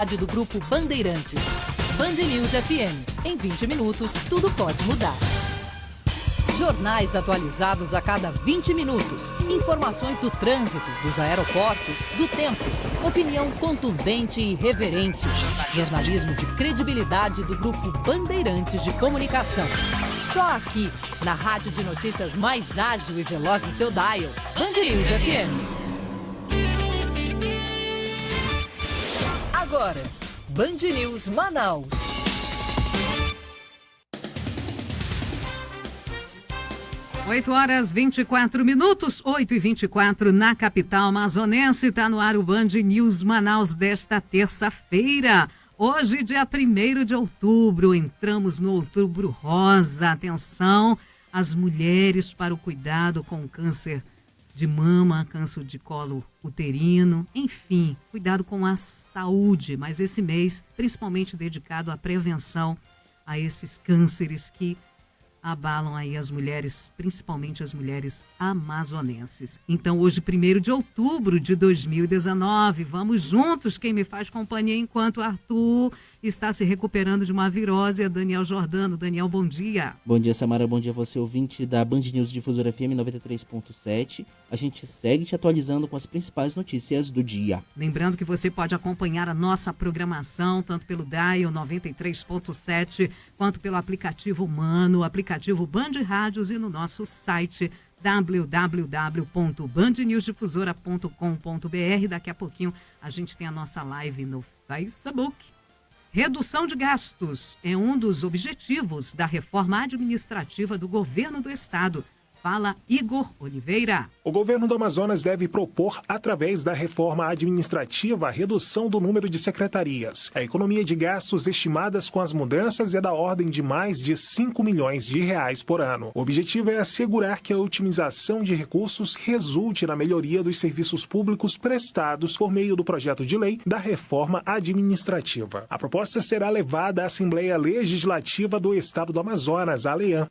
Do Grupo Bandeirantes. Band News FM. Em 20 minutos, tudo pode mudar. Jornais atualizados a cada 20 minutos. Informações do trânsito, dos aeroportos, do tempo. Opinião contundente e irreverente. Jornalismo de credibilidade do Grupo Bandeirantes de Comunicação. Só aqui, na rádio de notícias mais ágil e veloz do seu dial. Band News FM. Agora, Band News Manaus. Oito horas 24 minutos, 8h24 na capital amazonense. Está no ar o Band News Manaus desta terça-feira. Hoje, dia 1º de outubro, entramos no Outubro Rosa. Atenção às mulheres para o cuidado com o câncer de mama, câncer de colo uterino, enfim, cuidado com a saúde, mas esse mês principalmente dedicado à prevenção a esses cânceres que abalam aí as mulheres, principalmente as mulheres amazonenses. Então hoje, 1º de outubro de 2019, vamos juntos, quem me faz companhia enquanto Arthur está se recuperando de uma virose, é Daniel Jordano. Daniel, bom dia. Bom dia, Samara, bom dia a você, ouvinte da Band News Difusora FM 93.7. A gente segue te atualizando com as principais notícias do dia. Lembrando que você pode acompanhar a nossa programação, tanto pelo Dial 93.7, quanto pelo aplicativo Humano, o aplicativo Band Rádios e no nosso site www.bandnewsdifusora.com.br. Daqui a pouquinho a gente tem a nossa live no Facebook. Redução de gastos é um dos objetivos da reforma administrativa do governo do estado. Fala Igor Oliveira. O governo do Amazonas deve propor, através da reforma administrativa, a redução do número de secretarias. A economia de gastos estimadas com as mudanças é da ordem de mais de 5 milhões de reais por ano. O objetivo é assegurar que a otimização de recursos resulte na melhoria dos serviços públicos prestados por meio do projeto de lei da reforma administrativa. A proposta será levada à Assembleia Legislativa do Estado do Amazonas, a ALEAM.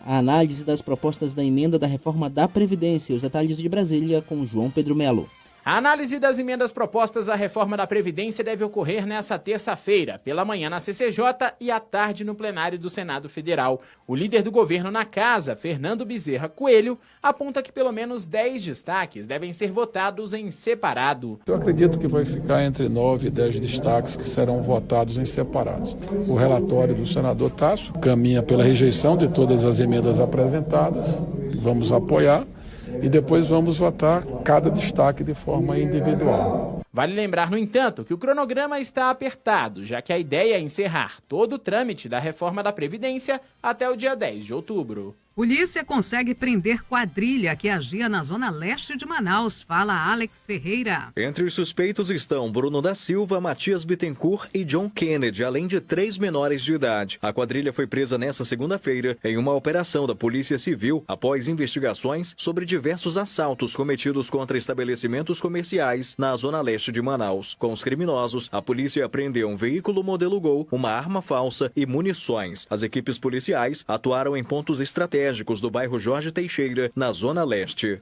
A análise das propostas da emenda da reforma da Previdência. Os detalhes de Brasília com João Pedro Melo. A análise das emendas propostas à reforma da Previdência deve ocorrer nesta terça-feira, pela manhã na CCJ e à tarde no plenário do Senado Federal. O líder do governo na casa, Fernando Bezerra Coelho, aponta que pelo menos 10 destaques devem ser votados em separado. Eu acredito que vai ficar entre 9 e 10 destaques que serão votados em separados. O relatório do senador Tasso caminha pela rejeição de todas as emendas apresentadas, vamos apoiar. E depois vamos votar cada destaque de forma individual. Vale lembrar, no entanto, que o cronograma está apertado, já que a ideia é encerrar todo o trâmite da reforma da Previdência até o dia 10 de outubro. Polícia consegue prender quadrilha que agia na zona leste de Manaus. Fala Alex Ferreira. Entre os suspeitos estão Bruno da Silva, Matias Bittencourt e John Kennedy, além de 3 menores de idade. A quadrilha foi presa nesta segunda-feira em uma operação da Polícia Civil após investigações sobre diversos assaltos cometidos contra estabelecimentos comerciais na zona leste de Manaus. Com os criminosos, a polícia apreendeu um veículo modelo Gol, uma arma falsa e munições. As equipes policiais atuaram em pontos estratégicos do bairro Jorge Teixeira, na Zona Leste.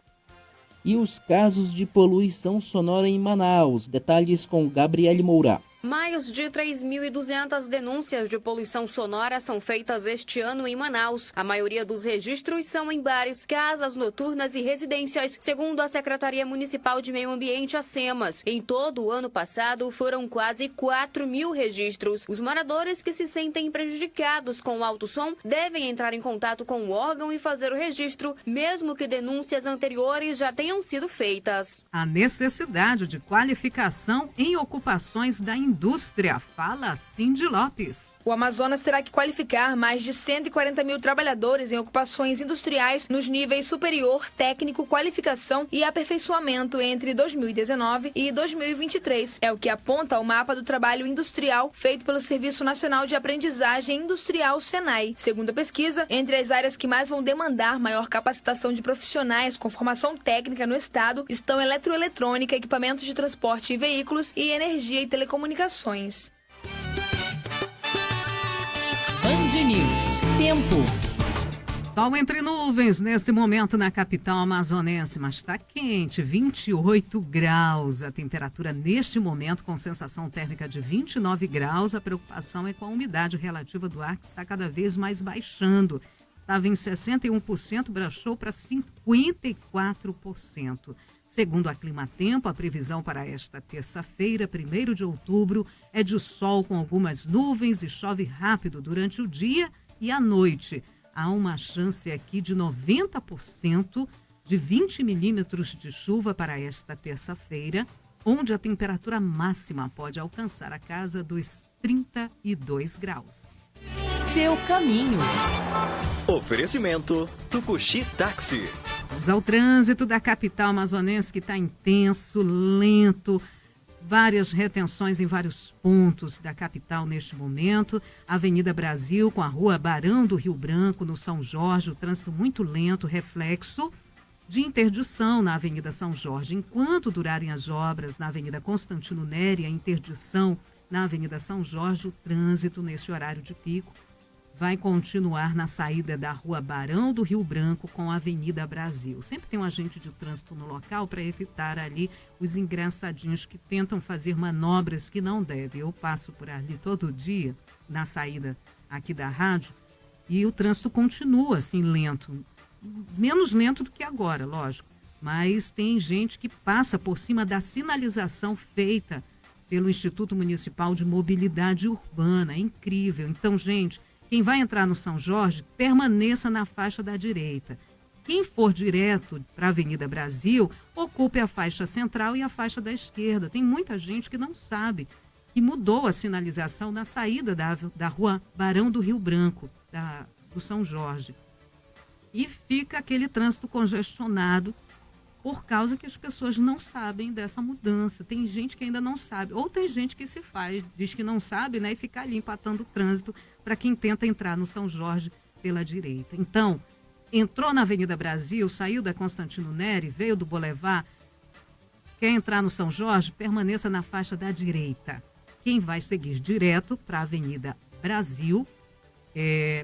E os casos de poluição sonora em Manaus. Detalhes com Gabriele Moura. Mais de 3.200 denúncias de poluição sonora são feitas este ano em Manaus. A maioria dos registros são em bares, casas noturnas e residências, segundo a Secretaria Municipal de Meio Ambiente, a SEMAS. Em todo o ano passado, foram quase 4.000 registros. Os moradores que se sentem prejudicados com o alto som devem entrar em contato com o órgão e fazer o registro, mesmo que denúncias anteriores já tenham sido feitas. A necessidade de qualificação em ocupações da indústria. Fala Cindy Lopes. O Amazonas terá que qualificar mais de 140 mil trabalhadores em ocupações industriais nos níveis superior, técnico, qualificação e aperfeiçoamento entre 2019 e 2023. É o que aponta o mapa do trabalho industrial feito pelo Serviço Nacional de Aprendizagem Industrial, SENAI. Segundo a pesquisa, entre as áreas que mais vão demandar maior capacitação de profissionais com formação técnica no estado estão eletroeletrônica, equipamentos de transporte e veículos e energia e telecomunicações. Band News. Tempo. Sol entre nuvens nesse momento na capital amazonense, mas está quente, 28 graus. A temperatura neste momento com sensação térmica de 29 graus. A preocupação é com a umidade relativa do ar que está cada vez mais baixando. Estava em 61%, baixou para 54%. Segundo a Climatempo, a previsão para esta terça-feira, 1º de outubro, é de sol com algumas nuvens e chove rápido durante o dia e à noite. Há uma chance aqui de 90% de 20 milímetros de chuva para esta terça-feira, onde a temperatura máxima pode alcançar a casa dos 32 graus. Seu caminho. Oferecimento Tucuxi Táxi. Vamos ao trânsito da capital amazonense, que está intenso, lento. Várias retenções em vários pontos da capital neste momento. Avenida Brasil com a rua Barão do Rio Branco, no São Jorge, o trânsito muito lento, reflexo de interdição na Avenida São Jorge. Enquanto durarem as obras na Avenida Constantino Neri, a interdição na Avenida São Jorge, o trânsito nesse horário de pico vai continuar na saída da rua Barão do Rio Branco com a Avenida Brasil. Sempre tem um agente de trânsito no local para evitar ali os engraçadinhos que tentam fazer manobras que não devem. Eu passo por ali todo dia, na saída aqui da rádio, e o trânsito continua assim lento. Menos lento do que agora, lógico. Mas tem gente que passa por cima da sinalização feita pelo Instituto Municipal de Mobilidade Urbana. É incrível. Então, gente, quem vai entrar no São Jorge, permaneça na faixa da direita. Quem for direto para a Avenida Brasil, ocupe a faixa central e a faixa da esquerda. Tem muita gente que não sabe que mudou a sinalização na saída da rua Barão do Rio Branco, do São Jorge. E fica aquele trânsito congestionado por causa que as pessoas não sabem dessa mudança. Tem gente que ainda não sabe, ou tem gente que se faz, diz que não sabe, né, e fica ali empatando o trânsito para quem tenta entrar no São Jorge pela direita. Então, entrou na Avenida Brasil, saiu da Constantino Neri, veio do Boulevard, quer entrar no São Jorge, permaneça na faixa da direita. Quem vai seguir direto para a Avenida Brasil,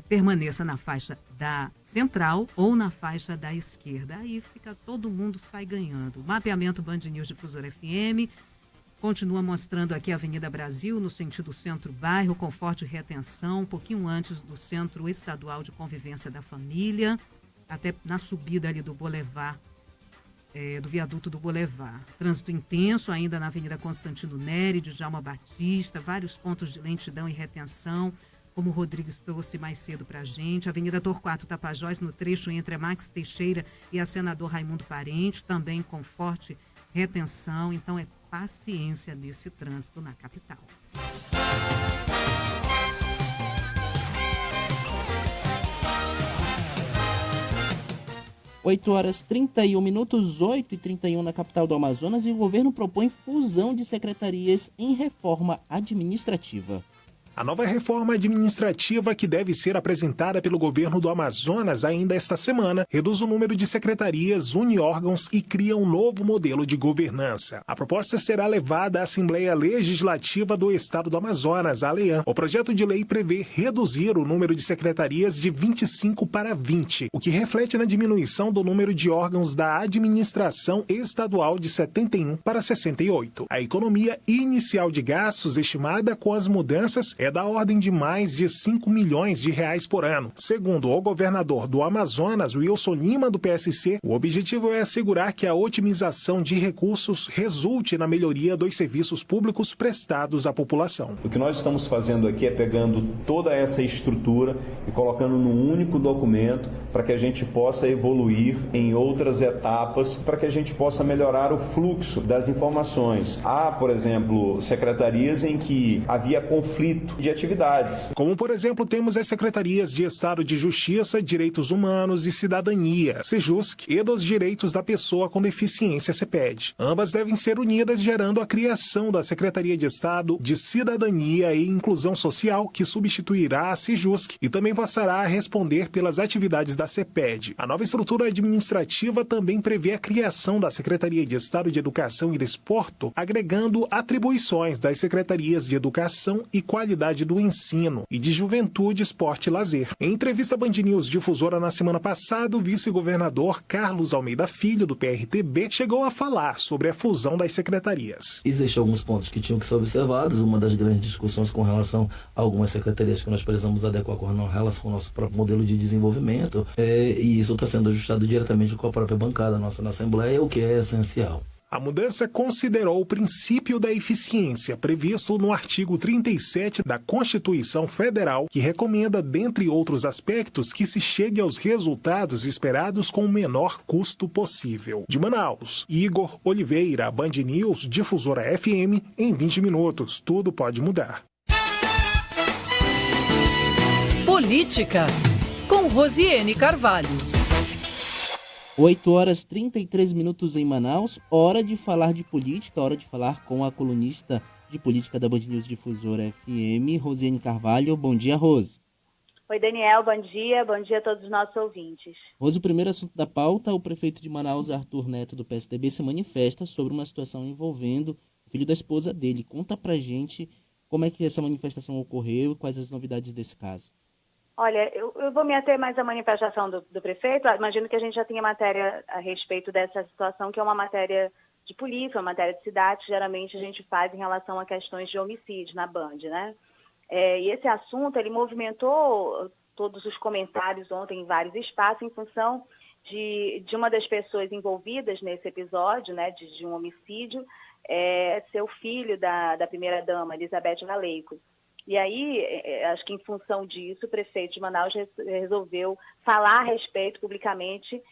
permaneça na faixa da central ou na faixa da esquerda. Aí todo mundo sai ganhando. O mapeamento Band News Difusora FM continua mostrando aqui a Avenida Brasil no sentido centro-bairro, com forte retenção, um pouquinho antes do Centro Estadual de Convivência da Família, até na subida ali do Boulevard, do viaduto do Boulevard. Trânsito intenso ainda na Avenida Constantino Neri, de Djalma Batista, vários pontos de lentidão e retenção, como o Rodrigues trouxe mais cedo para a gente. Avenida Torquato Tapajós, no trecho entre a Max Teixeira e a Senador Raimundo Parente, também com forte retenção. Então, é paciência nesse trânsito na capital. 8h31, 8h31 na capital do Amazonas, e o governo propõe fusão de secretarias em reforma administrativa. A nova reforma administrativa, que deve ser apresentada pelo governo do Amazonas ainda esta semana, reduz o número de secretarias, une órgãos e cria um novo modelo de governança. A proposta será levada à Assembleia Legislativa do Estado do Amazonas, a ALEAN. O projeto de lei prevê reduzir o número de secretarias de 25 para 20, o que reflete na diminuição do número de órgãos da administração estadual de 71 para 68. A economia inicial de gastos estimada com as mudanças é da ordem de mais de 5 milhões de reais por ano. Segundo o governador do Amazonas, Wilson Lima, do PSC, o objetivo é assegurar que a otimização de recursos resulte na melhoria dos serviços públicos prestados à população. O que nós estamos fazendo aqui é pegando toda essa estrutura e colocando num único documento para que a gente possa evoluir em outras etapas, para que a gente possa melhorar o fluxo das informações. Há, por exemplo, secretarias em que havia conflito de atividades. Como, por exemplo, temos as Secretarias de Estado de Justiça, Direitos Humanos e Cidadania, SEJUSC, e dos Direitos da Pessoa com Deficiência, CEPED. Ambas devem ser unidas, gerando a criação da Secretaria de Estado de Cidadania e Inclusão Social, que substituirá a SEJUSC e também passará a responder pelas atividades da CEPED. A nova estrutura administrativa também prevê a criação da Secretaria de Estado de Educação e Desporto, agregando atribuições das Secretarias de Educação e Qualidade qualidade do ensino e de juventude, esporte e lazer. Em entrevista à Band News Difusora na semana passada, o vice-governador Carlos Almeida Filho, do PRTB, chegou a falar sobre a fusão das secretarias. Existem alguns pontos que tinham que ser observados. Uma das grandes discussões com relação a algumas secretarias que nós precisamos adequar com relação ao nosso próprio modelo de desenvolvimento, e isso está sendo ajustado diretamente com a própria bancada nossa na Assembleia, o que é essencial. A mudança considerou o princípio da eficiência previsto no artigo 37 da Constituição Federal, que recomenda, dentre outros aspectos, que se chegue aos resultados esperados com o menor custo possível. De Manaus, Igor Oliveira, Band News Difusora FM, em 20 minutos. Tudo pode mudar. Política, com Rosiane Carvalho. 8 horas 33 minutos em Manaus, hora de falar de política, hora de falar com a colunista de política da Band News Difusora FM, Rosiane Carvalho. Bom dia, Rose. Oi, Daniel, bom dia a todos os nossos ouvintes. Rose, o primeiro assunto da pauta, o prefeito de Manaus, Arthur Neto, do PSDB, se manifesta sobre uma situação envolvendo o filho da esposa dele. Conta pra gente como é que essa manifestação ocorreu e quais as novidades desse caso. Olha, eu vou me ater mais à manifestação do prefeito. Imagino que a gente já tenha matéria a respeito dessa situação, que é uma matéria de polícia, uma matéria de cidade, geralmente a gente faz em relação a questões de homicídio na Band, né? E esse assunto, ele movimentou todos os comentários ontem em vários espaços em função de uma das pessoas envolvidas nesse episódio, né, de um homicídio, ser o filho da primeira-dama, Elizabeth Valeico. E aí, acho que em função disso, o prefeito de Manaus resolveu falar a respeito publicamente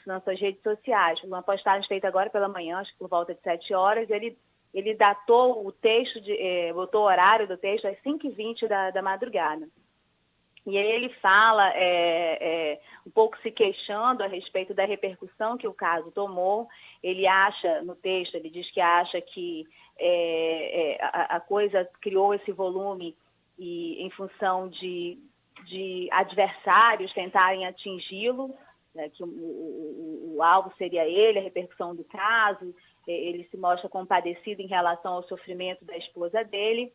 nas suas redes sociais. Uma postagem feita agora pela manhã, acho que por volta de 7 horas, ele datou o texto, botou o horário do texto às 5h20 da madrugada. E aí ele fala, um pouco se queixando a respeito da repercussão que o caso tomou. Ele acha, no texto, ele diz que acha que a coisa criou esse volume e, em função de adversários tentarem atingi-lo, né, que o alvo seria ele, a repercussão do caso. Ele se mostra compadecido em relação ao sofrimento da esposa dele.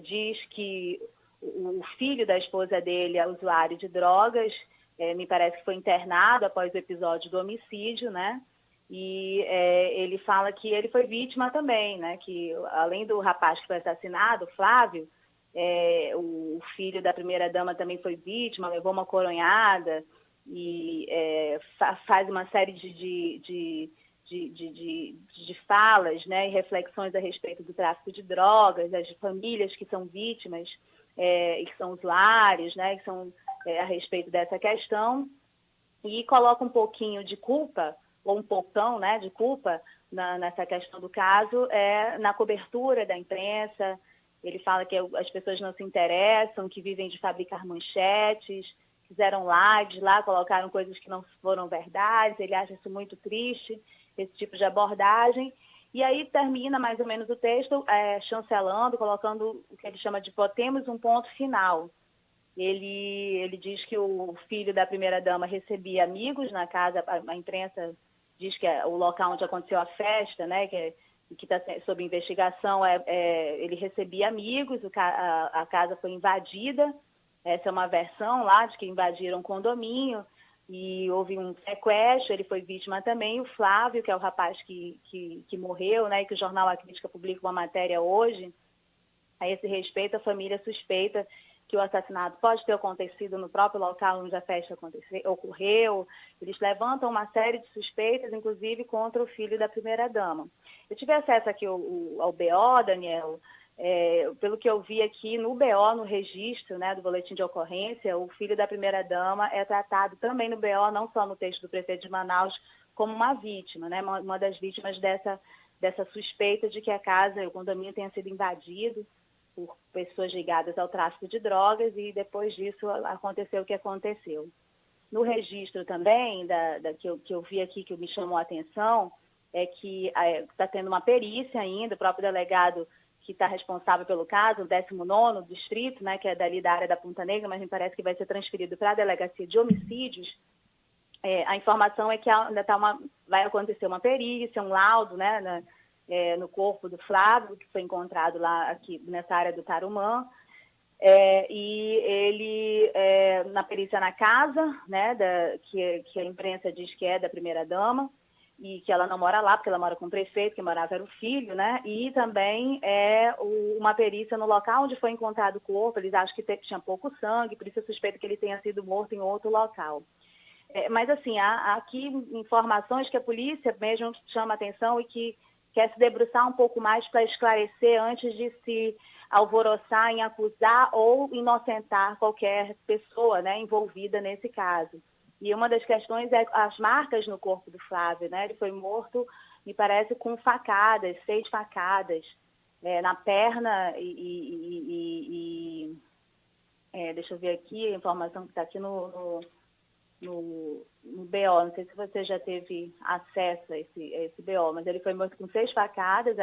Diz que o filho da esposa dele é usuário de drogas, me parece que foi internado após o episódio do homicídio, né? E ele fala que ele foi vítima também, né? Que além do rapaz que foi assassinado, Flávio, o filho da primeira-dama também foi vítima, levou uma coronhada e faz uma série de falas, né, e reflexões a respeito do tráfico de drogas, das famílias que são vítimas e que são usuários, né, que são a respeito dessa questão, e coloca um pouquinho de culpa, ou um poucão, né, de culpa nessa questão do caso, na cobertura da imprensa. Ele fala que as pessoas não se interessam, que vivem de fabricar manchetes, fizeram lives lá, colocaram coisas que não foram verdades. Ele acha isso muito triste, esse tipo de abordagem. E aí termina mais ou menos o texto chancelando, colocando o que ele chama de botemos um ponto final. Ele diz que o filho da primeira-dama recebia amigos na casa, a imprensa diz que é o local onde aconteceu a festa, né, que está sob investigação, ele recebia amigos, a casa foi invadida. Essa é uma versão lá de que invadiram um condomínio e houve um sequestro, ele foi vítima também. O Flávio, que é o rapaz que morreu, né, e que o jornal A Crítica publica uma matéria hoje, a esse respeito, a família suspeita que o assassinato pode ter acontecido no próprio local onde a festa ocorreu. Eles levantam uma série de suspeitas, inclusive contra o filho da primeira-dama. Eu tive acesso aqui ao BO, Daniel. Pelo que eu vi aqui no BO, no registro, né, do boletim de ocorrência, o filho da primeira-dama é tratado também no BO, não só no texto do prefeito de Manaus, como uma vítima, né, uma das vítimas dessa suspeita de que a casa, o condomínio tenha sido invadido por pessoas ligadas ao tráfico de drogas, e depois disso aconteceu o que aconteceu. No registro também, que eu vi aqui, que me chamou a atenção, é que está tendo uma perícia ainda, o próprio delegado que está responsável pelo caso, o 19º distrito, né, que é dali da área da Ponta Negra, mas me parece que vai ser transferido para a delegacia de homicídios. A informação é que ainda vai acontecer uma perícia, um laudo, né, no corpo do Flávio, que foi encontrado lá aqui nessa área do Tarumã. E ele, na perícia na casa, né, que a imprensa diz que é da primeira-dama, e que ela não mora lá, porque ela mora com o prefeito, que morava era o filho, né? E também uma perícia no local onde foi encontrado o corpo. Eles acham que tinha pouco sangue, por isso eu suspeito que ele tenha sido morto em outro local. Mas, assim, há aqui informações que a polícia mesmo chama atenção e que quer se debruçar um pouco mais para esclarecer antes de se alvoroçar em acusar ou inocentar qualquer pessoa, né, envolvida nesse caso. E uma das questões é as marcas no corpo do Flávio, né? Ele foi morto, me parece, com facadas, 6 facadas, na perna deixa eu ver aqui a informação que está aqui no BO. Não sei se você já teve acesso a esse BO, mas ele foi morto com 6 facadas,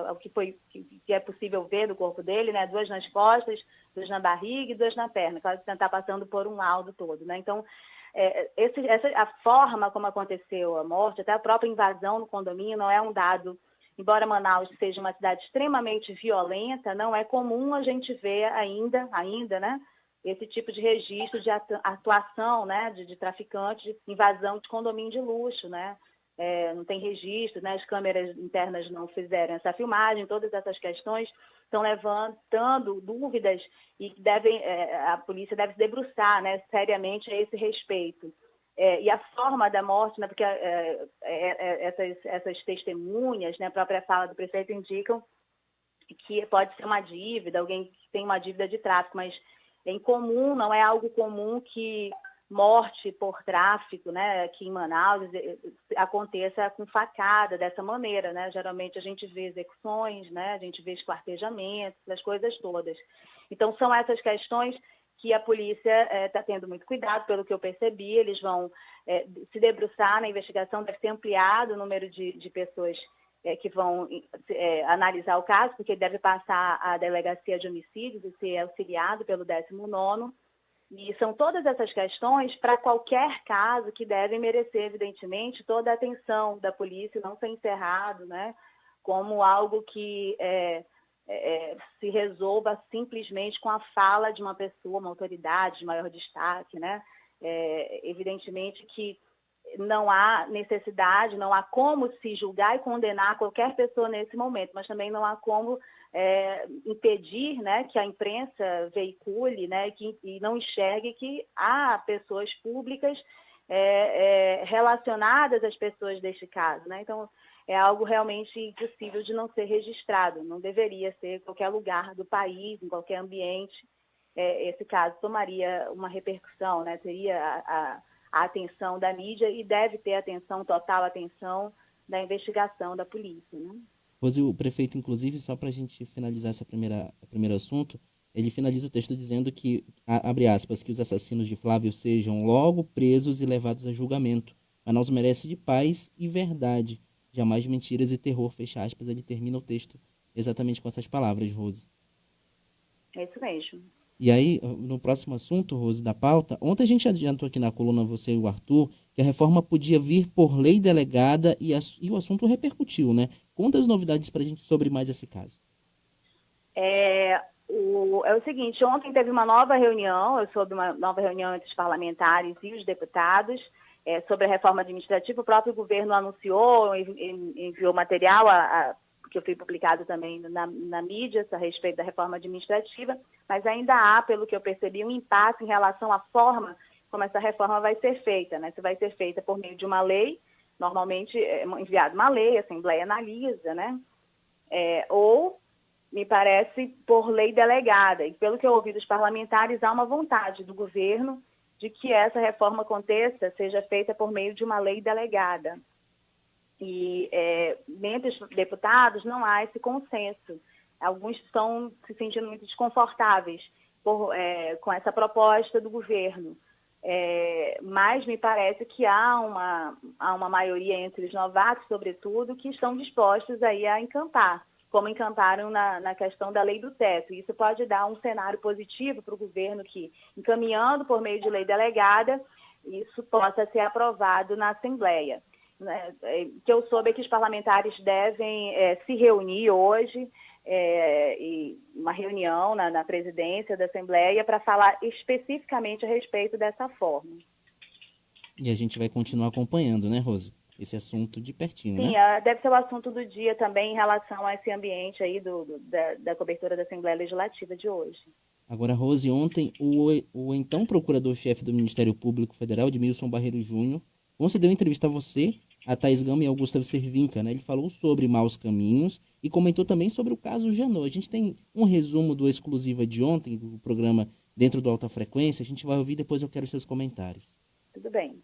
o que é possível ver do corpo dele, né? 2 nas costas, 2 na barriga e 2 na perna, quase tentar passando por um laudo todo, né? Então, a forma como aconteceu a morte, até a própria invasão no condomínio, não é um dado. Embora Manaus seja uma cidade extremamente violenta, não é comum a gente ver ainda, né, esse tipo de registro de atuação, né, de traficante, de invasão de condomínio de luxo, né? Não tem registro, né? As câmeras internas não fizeram essa filmagem, todas essas questões estão levantando dúvidas e a polícia deve se debruçar, né, seriamente a esse respeito. E a forma da morte, né, porque essas testemunhas, né, a própria fala do prefeito indicam que pode ser uma dívida, alguém que tem uma dívida de tráfico, mas é incomum, não é algo comum que morte por tráfico, né, aqui em Manaus, aconteça com facada dessa maneira, né? Geralmente a gente vê execuções, né? A gente vê esquartejamentos, as coisas todas. Então são essas questões que a polícia está tendo muito cuidado, pelo que eu percebi. Eles vão se debruçar na investigação, deve ser ampliado o número de pessoas que vão analisar o caso, porque deve passar à delegacia de homicídios e ser auxiliado pelo 19º. E são todas essas questões para qualquer caso que devem merecer, evidentemente, toda a atenção da polícia, não ser encerrado, né, como algo que se resolva simplesmente com a fala de uma pessoa, uma autoridade de maior destaque, né? Evidentemente que não há necessidade, não há como se julgar e condenar qualquer pessoa nesse momento, mas também não há como impedir, né, que a imprensa veicule, né, e não enxergue que há pessoas públicas relacionadas às pessoas deste caso, né? Então, é algo realmente impossível de não ser registrado, não deveria ser em qualquer lugar do país, em qualquer ambiente. Esse caso tomaria uma repercussão, né? Teria a atenção da mídia e deve ter total atenção da investigação da polícia, né? Rose, o prefeito, inclusive, só para a gente finalizar esse primeiro assunto, ele finaliza o texto dizendo que, abre aspas, que os assassinos de Flávio sejam logo presos e levados a julgamento. Manaus merece de paz e verdade, jamais de mentiras e terror, fecha aspas. Ele termina o texto exatamente com essas palavras, Rose. É isso mesmo. E aí, no próximo assunto, Rose, da pauta, ontem a gente adiantou aqui na coluna, você e o Arthur, que a reforma podia vir por lei delegada e o assunto repercutiu, né? Conta as novidades para a gente sobre mais esse caso. É o seguinte, ontem teve uma nova reunião, eu soube uma nova reunião entre os parlamentares e os deputados sobre a reforma administrativa. O próprio governo anunciou, enviou material que foi publicado também na mídia a respeito da reforma administrativa, mas ainda há, pelo que eu percebi, um impasse em relação à forma como essa reforma vai ser feita, né? Se vai ser feita por meio de uma lei, normalmente é enviada uma lei, a Assembleia analisa, né? Ou, me parece, por lei delegada. E pelo que eu ouvi dos parlamentares, há uma vontade do governo de que essa reforma aconteça, seja feita por meio de uma lei delegada. E entre os deputados não há esse consenso. Alguns estão se sentindo muito desconfortáveis com essa proposta do governo. Mas me parece que há uma maioria entre os novatos, sobretudo, que estão dispostos aí a encampar, como encamparam na questão da lei do teto. Isso pode dar um cenário positivo para o governo que, encaminhando por meio de lei delegada, isso possa ser aprovado na Assembleia. né, que eu soube é que os parlamentares devem se reunir hoje, e uma reunião na presidência da Assembleia para falar especificamente a respeito dessa forma. E a gente vai continuar acompanhando, né, Rose? Esse assunto de pertinho, Sim, né? deve ser o assunto do dia também em relação a esse ambiente aí da cobertura da Assembleia Legislativa de hoje. Agora, Rose, ontem o então procurador-chefe do Ministério Público Federal, Edmilson Barreiro Júnior, concedeu entrevista a você, a Thaís Gama e ao Gustavo Cervinca, né? Ele falou sobre maus caminhos e comentou também sobre o caso Janot. A gente tem um resumo do Exclusiva de ontem, do programa Dentro do Alta Frequência. A gente vai ouvir, depois eu quero seus comentários. Tudo bem.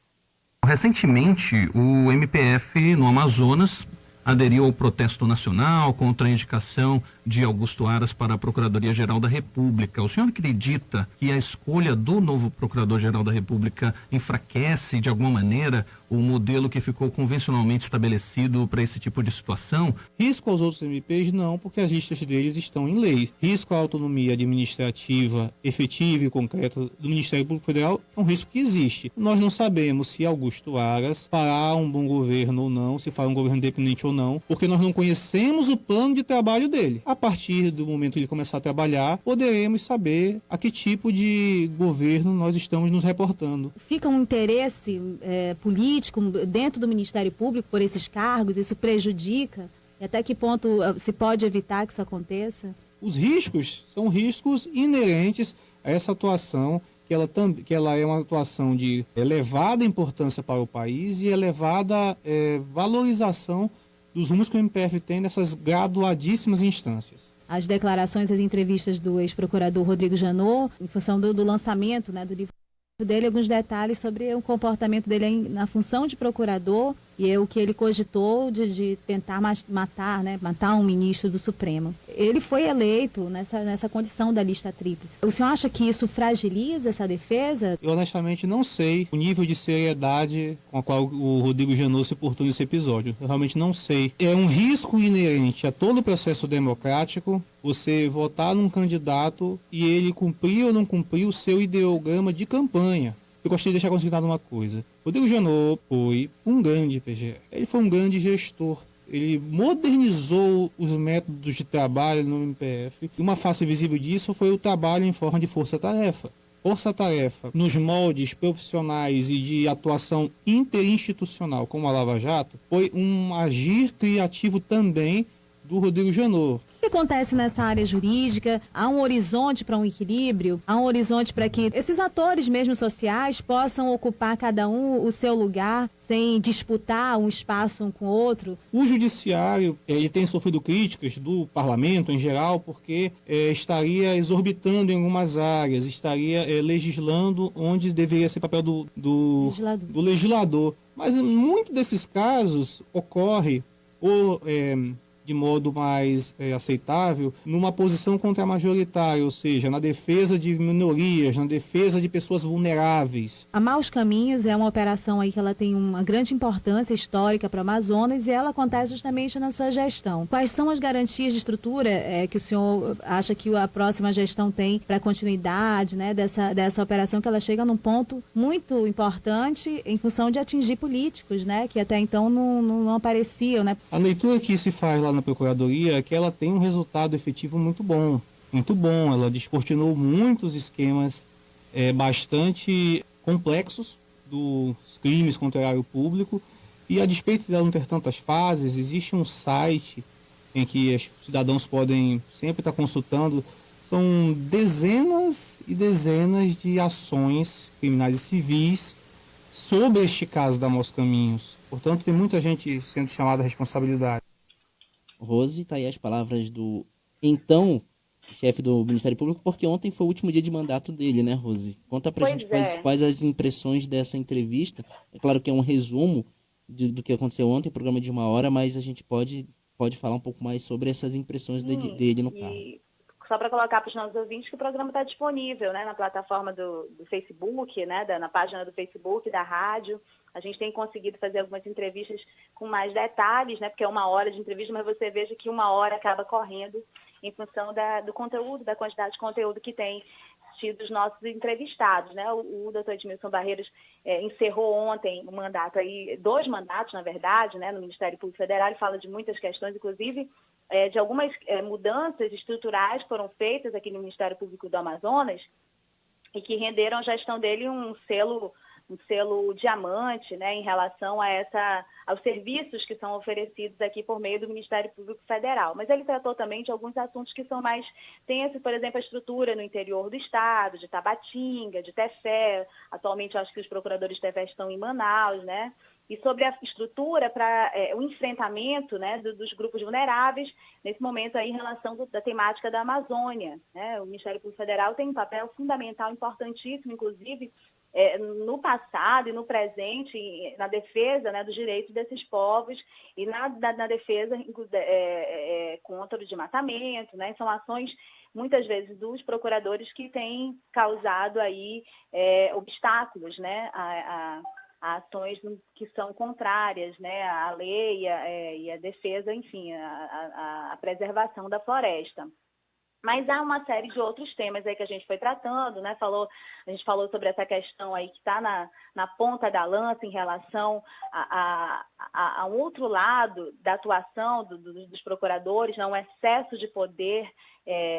Recentemente, o MPF no Amazonas aderiu ao protesto nacional contra a indicação de Augusto Aras para a Procuradoria-Geral da República. O senhor acredita que a escolha do novo Procurador-Geral da República enfraquece, de alguma maneira, o modelo que ficou convencionalmente estabelecido para esse tipo de situação? Risco aos outros MPs, não, porque as listas deles estão em lei. Risco à autonomia administrativa efetiva e concreta do Ministério Público Federal é um risco que existe. Nós não sabemos se Augusto Aras fará um bom governo ou não, se fará um governo independente ou não, porque nós não conhecemos o plano de trabalho dele. A partir do momento que ele começar a trabalhar, poderemos saber a que tipo de governo nós estamos nos reportando. Fica um interesse político dentro do Ministério Público por esses cargos? Isso prejudica? E até que ponto se pode evitar que isso aconteça? Os riscos são riscos inerentes a essa atuação, que ela é uma atuação de elevada importância para o país e elevada valorização dos rumos que o MPF tem nessas graduadíssimas instâncias. As declarações, as entrevistas do ex-procurador Rodrigo Janot, em função do lançamento, né, do livro dele, alguns detalhes sobre o comportamento dele na função de procurador e o que ele cogitou de tentar matar um ministro do Supremo. Ele foi eleito nessa condição da lista tríplice. O senhor acha que isso fragiliza essa defesa? Eu honestamente não sei o nível de seriedade com a qual o Rodrigo Janot se portou nesse episódio. Eu realmente não sei. É um risco inerente a todo o processo democrático você votar num candidato e ele cumprir ou não cumprir o seu ideograma de campanha. Eu gostaria de deixar consignado uma coisa. Rodrigo Janot foi um grande PGR. Ele foi um grande gestor. Ele modernizou os métodos de trabalho no MPF. E uma face visível disso foi o trabalho em forma de força-tarefa. Força-tarefa nos moldes profissionais e de atuação interinstitucional, como a Lava Jato, foi um agir criativo também do Rodrigo Janot. O que acontece nessa área jurídica? Há um horizonte para um equilíbrio? Há um horizonte para que esses atores mesmo sociais possam ocupar cada um o seu lugar sem disputar um espaço um com o outro? O judiciário ele tem sofrido críticas do parlamento em geral porque estaria exorbitando em algumas áreas, estaria legislando onde deveria ser papel do legislador. Mas em muitos desses casos ocorre de modo mais aceitável, numa posição contra a majoritária, ou seja, na defesa de minorias, na defesa de pessoas vulneráveis. A Maus Caminhos é uma operação aí que ela tem uma grande importância histórica para o Amazonas e ela acontece justamente na sua gestão. Quais são as garantias de estrutura que o senhor acha que a próxima gestão tem para a continuidade, né, dessa operação, que ela chega num ponto muito importante em função de atingir políticos, né, que até então não apareciam, né? A leitura que se faz lá na Procuradoria é que ela tem um resultado efetivo muito bom. Muito bom. Ela descortinou muitos esquemas bastante complexos dos crimes contra o erário público e, a despeito dela não ter tantas fases, existe um site em que os cidadãos podem sempre estar consultando. São dezenas e dezenas de ações criminais e civis sobre este caso da Maus Caminhos. Portanto, tem muita gente sendo chamada à responsabilidade. Rose, tá aí as palavras do então chefe do Ministério Público, porque ontem foi o último dia de mandato dele, né, Rose? Conta pra gente quais as impressões dessa entrevista. É claro que é um resumo do que aconteceu ontem, um programa de 1 hora, mas a gente pode falar um pouco mais sobre essas impressões dele no carro. Só para colocar para os nossos ouvintes que o programa está disponível, né, na plataforma do Facebook, né, na página do Facebook, da rádio. A gente tem conseguido fazer algumas entrevistas com mais detalhes, né, porque é 1 hora de entrevista, mas você veja que 1 hora acaba correndo em função do conteúdo, da quantidade de conteúdo que tem. partir dos nossos entrevistados, né? O doutor Edmilson Barreiros encerrou ontem o mandato aí, 2 mandatos, na verdade, né, no Ministério Público Federal. Ele fala de muitas questões, inclusive de algumas mudanças estruturais que foram feitas aqui no Ministério Público do Amazonas e que renderam à gestão dele um selo diamante, né, em relação aos serviços que são oferecidos aqui por meio do Ministério Público Federal. Mas ele tratou também de alguns assuntos que são mais tensos, por exemplo, a estrutura no interior do estado, de Tabatinga, de Tefé. Atualmente, eu acho que os procuradores de Tefé estão em Manaus, né? E sobre a estrutura para o enfrentamento, né, dos grupos vulneráveis, nesse momento aí em relação da temática da Amazônia, né? O Ministério Público Federal tem um papel fundamental, importantíssimo, inclusive, no passado e no presente, na defesa, né, dos direitos desses povos e na defesa contra o desmatamento, né? São ações, muitas vezes, dos procuradores que têm causado aí obstáculos, né, a ações que são contrárias, né, à lei e à defesa, enfim, a preservação da floresta. Mas há uma série de outros temas aí que a gente foi tratando, né? A gente falou sobre essa questão aí que está na ponta da lança em relação a um outro lado da atuação dos procuradores, né? Um excesso de poder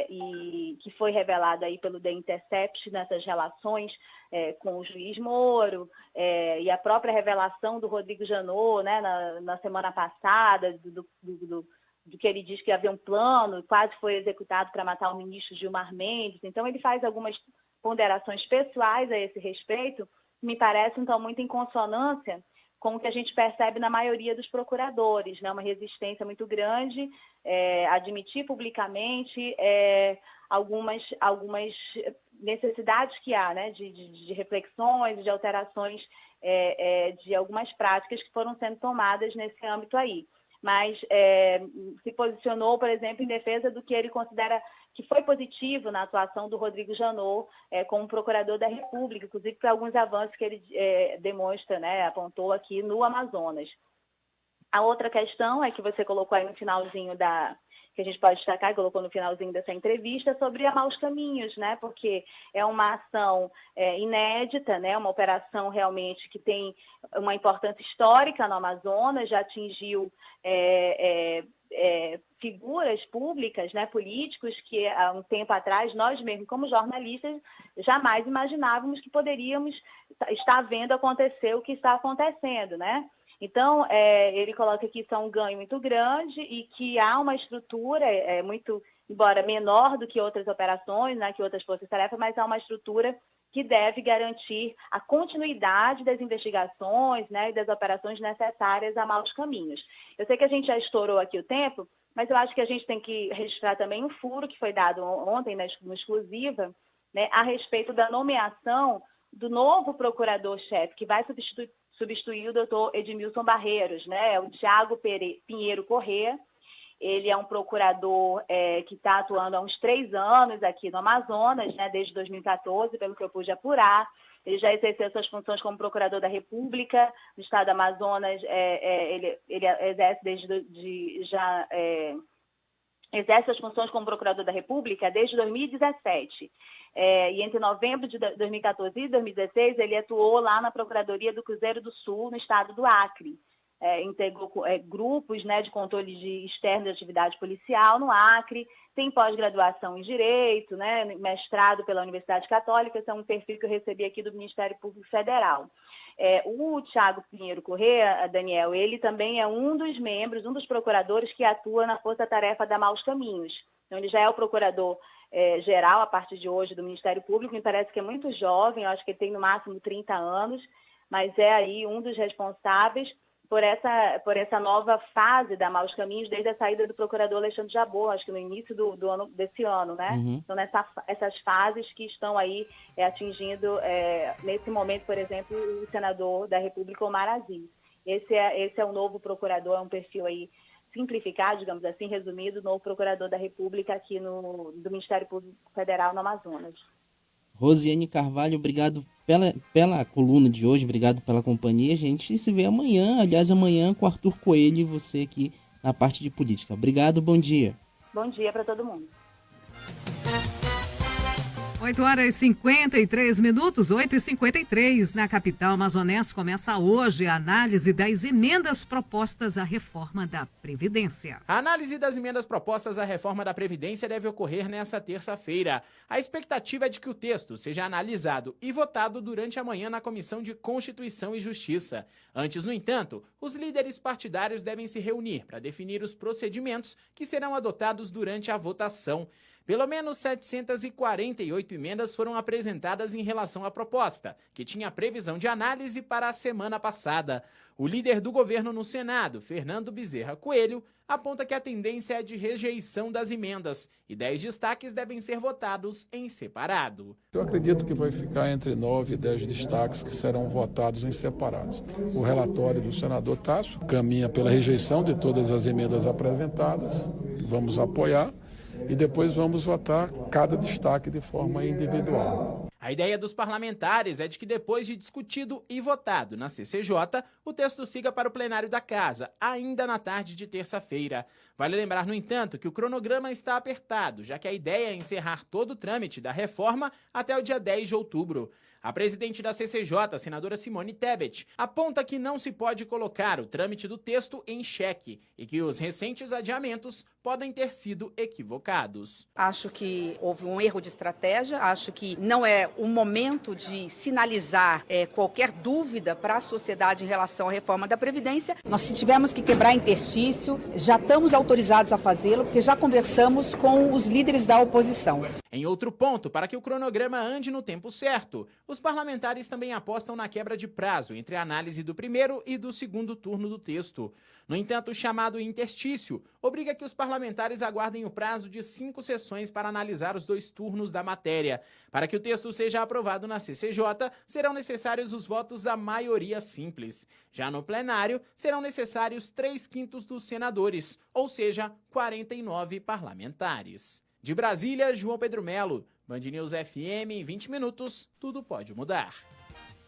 e que foi revelado aí pelo The Intercept nessas relações com o juiz Moro, e a própria revelação do Rodrigo Janot, né? Na semana passada, do que ele diz que havia um plano, quase foi executado para matar o ministro Gilmar Mendes. Então, ele faz algumas ponderações pessoais a esse respeito, que me parecem, então, muito em consonância com o que a gente percebe na maioria dos procuradores, né? Uma resistência muito grande, admitir publicamente algumas necessidades que há, né? De reflexões, de alterações de algumas práticas que foram sendo tomadas nesse âmbito aí. Mas se posicionou, por exemplo, em defesa do que ele considera que foi positivo na atuação do Rodrigo Janot como procurador da República, inclusive por alguns avanços que ele demonstra, né, apontou aqui no Amazonas. A outra questão é que você colocou aí no finalzinho que a gente pode destacar, colocou no finalzinho dessa entrevista, sobre a Maus Caminhos, né? Porque é uma ação inédita, né? Uma operação realmente que tem uma importância histórica no Amazonas, já atingiu figuras públicas, né? Políticos que há um tempo atrás, nós mesmos como jornalistas, jamais imaginávamos que poderíamos estar vendo acontecer o que está acontecendo, né? Então, ele coloca que isso é um ganho muito grande e que há uma estrutura muito, embora menor do que outras operações, né, que outras forças-tarefas, mas há uma estrutura que deve garantir a continuidade das investigações, né, e das operações necessárias a Maus Caminhos. Eu sei que a gente já estourou aqui o tempo, mas eu acho que a gente tem que registrar também um furo que foi dado ontem na exclusiva, né, a respeito da nomeação do novo procurador-chefe, que vai substituir o doutor Edmilson Barreiros, né? O Tiago Pinheiro Corrêa. Ele é um procurador que está atuando há uns 3 anos aqui no Amazonas, né? Desde 2014, pelo que eu pude apurar. Ele já exerceu suas funções como procurador da República no estado do Amazonas. Ele exerce exerce as funções como procurador da República desde 2017. E entre novembro de 2014 e 2016, ele atuou lá na Procuradoria do Cruzeiro do Sul, no estado do Acre. Integrou grupos, né, de controle externo de atividade policial no Acre, tem pós-graduação em Direito, né, mestrado pela Universidade Católica. Esse é um perfil que eu recebi aqui do Ministério Público Federal. O Tiago Pinheiro Corrêa, Daniel, ele também é um dos membros, um dos procuradores que atua na força-tarefa da Maus Caminhos. Então, ele já é o procurador geral, a partir de hoje, do Ministério Público. Me parece que é muito jovem, eu acho que ele tem no máximo 30 anos, mas é aí um dos responsáveis por essa nova fase da Maus Caminhos, desde a saída do procurador Alexandre Jabor, acho que no início desse ano, né? Uhum. Então, essas fases que estão aí atingindo, nesse momento, por exemplo, o senador da República, Omar Aziz. Esse é o novo procurador, é um perfil aí simplificado, digamos assim, resumido, novo procurador da República aqui do Ministério Público Federal no Amazonas. Rosiane Carvalho, obrigado pela coluna de hoje, obrigado pela companhia. A gente se vê amanhã, aliás, amanhã com Arthur Coelho e você aqui na parte de política. Obrigado, bom dia. Bom dia para todo mundo. 8h53, 8h53 na capital amazonense. Começa hoje a análise das emendas propostas à reforma da Previdência. A análise das emendas propostas à reforma da Previdência deve ocorrer nesta terça-feira. A expectativa é de que o texto seja analisado e votado durante a manhã na Comissão de Constituição e Justiça. Antes, no entanto, os líderes partidários devem se reunir para definir os procedimentos que serão adotados durante a votação. Pelo menos 748 emendas foram apresentadas em relação à proposta, que tinha previsão de análise para a semana passada. O líder do governo no Senado, Fernando Bezerra Coelho, aponta que a tendência é de rejeição das emendas e 10 destaques devem ser votados em separado. Eu acredito que vai ficar entre 9 e 10 destaques que serão votados em separados. O relatório do senador Tasso caminha pela rejeição de todas as emendas apresentadas, vamos apoiar. E depois vamos votar cada destaque de forma individual. A ideia dos parlamentares é de que depois de discutido e votado na CCJ, o texto siga para o plenário da Casa, ainda na tarde de terça-feira. Vale lembrar, no entanto, que o cronograma está apertado, já que a ideia é encerrar todo o trâmite da reforma até o dia 10 de outubro. A presidente da CCJ, a senadora Simone Tebet, aponta que não se pode colocar o trâmite do texto em xeque e que os recentes adiamentos podem ter sido equivocados. Acho que houve um erro de estratégia, acho que não é o momento de sinalizar qualquer dúvida para a sociedade em relação à reforma da Previdência. Nós tivemos que quebrar interstício, já estamos autorizados a fazê-lo, porque já conversamos com os líderes da oposição. Em outro ponto, para que o cronograma ande no tempo certo, os parlamentares também apostam na quebra de prazo entre a análise do primeiro e do segundo turno do texto. No entanto, o chamado interstício obriga que os parlamentares aguardem o prazo de 5 sessões para analisar os 2 turnos da matéria. Para que o texto seja aprovado na CCJ, serão necessários os votos da maioria simples. Já no plenário, serão necessários 3/5 dos senadores, ou seja, 49 parlamentares. De Brasília, João Pedro Melo. Band News FM, em 20 minutos, tudo pode mudar.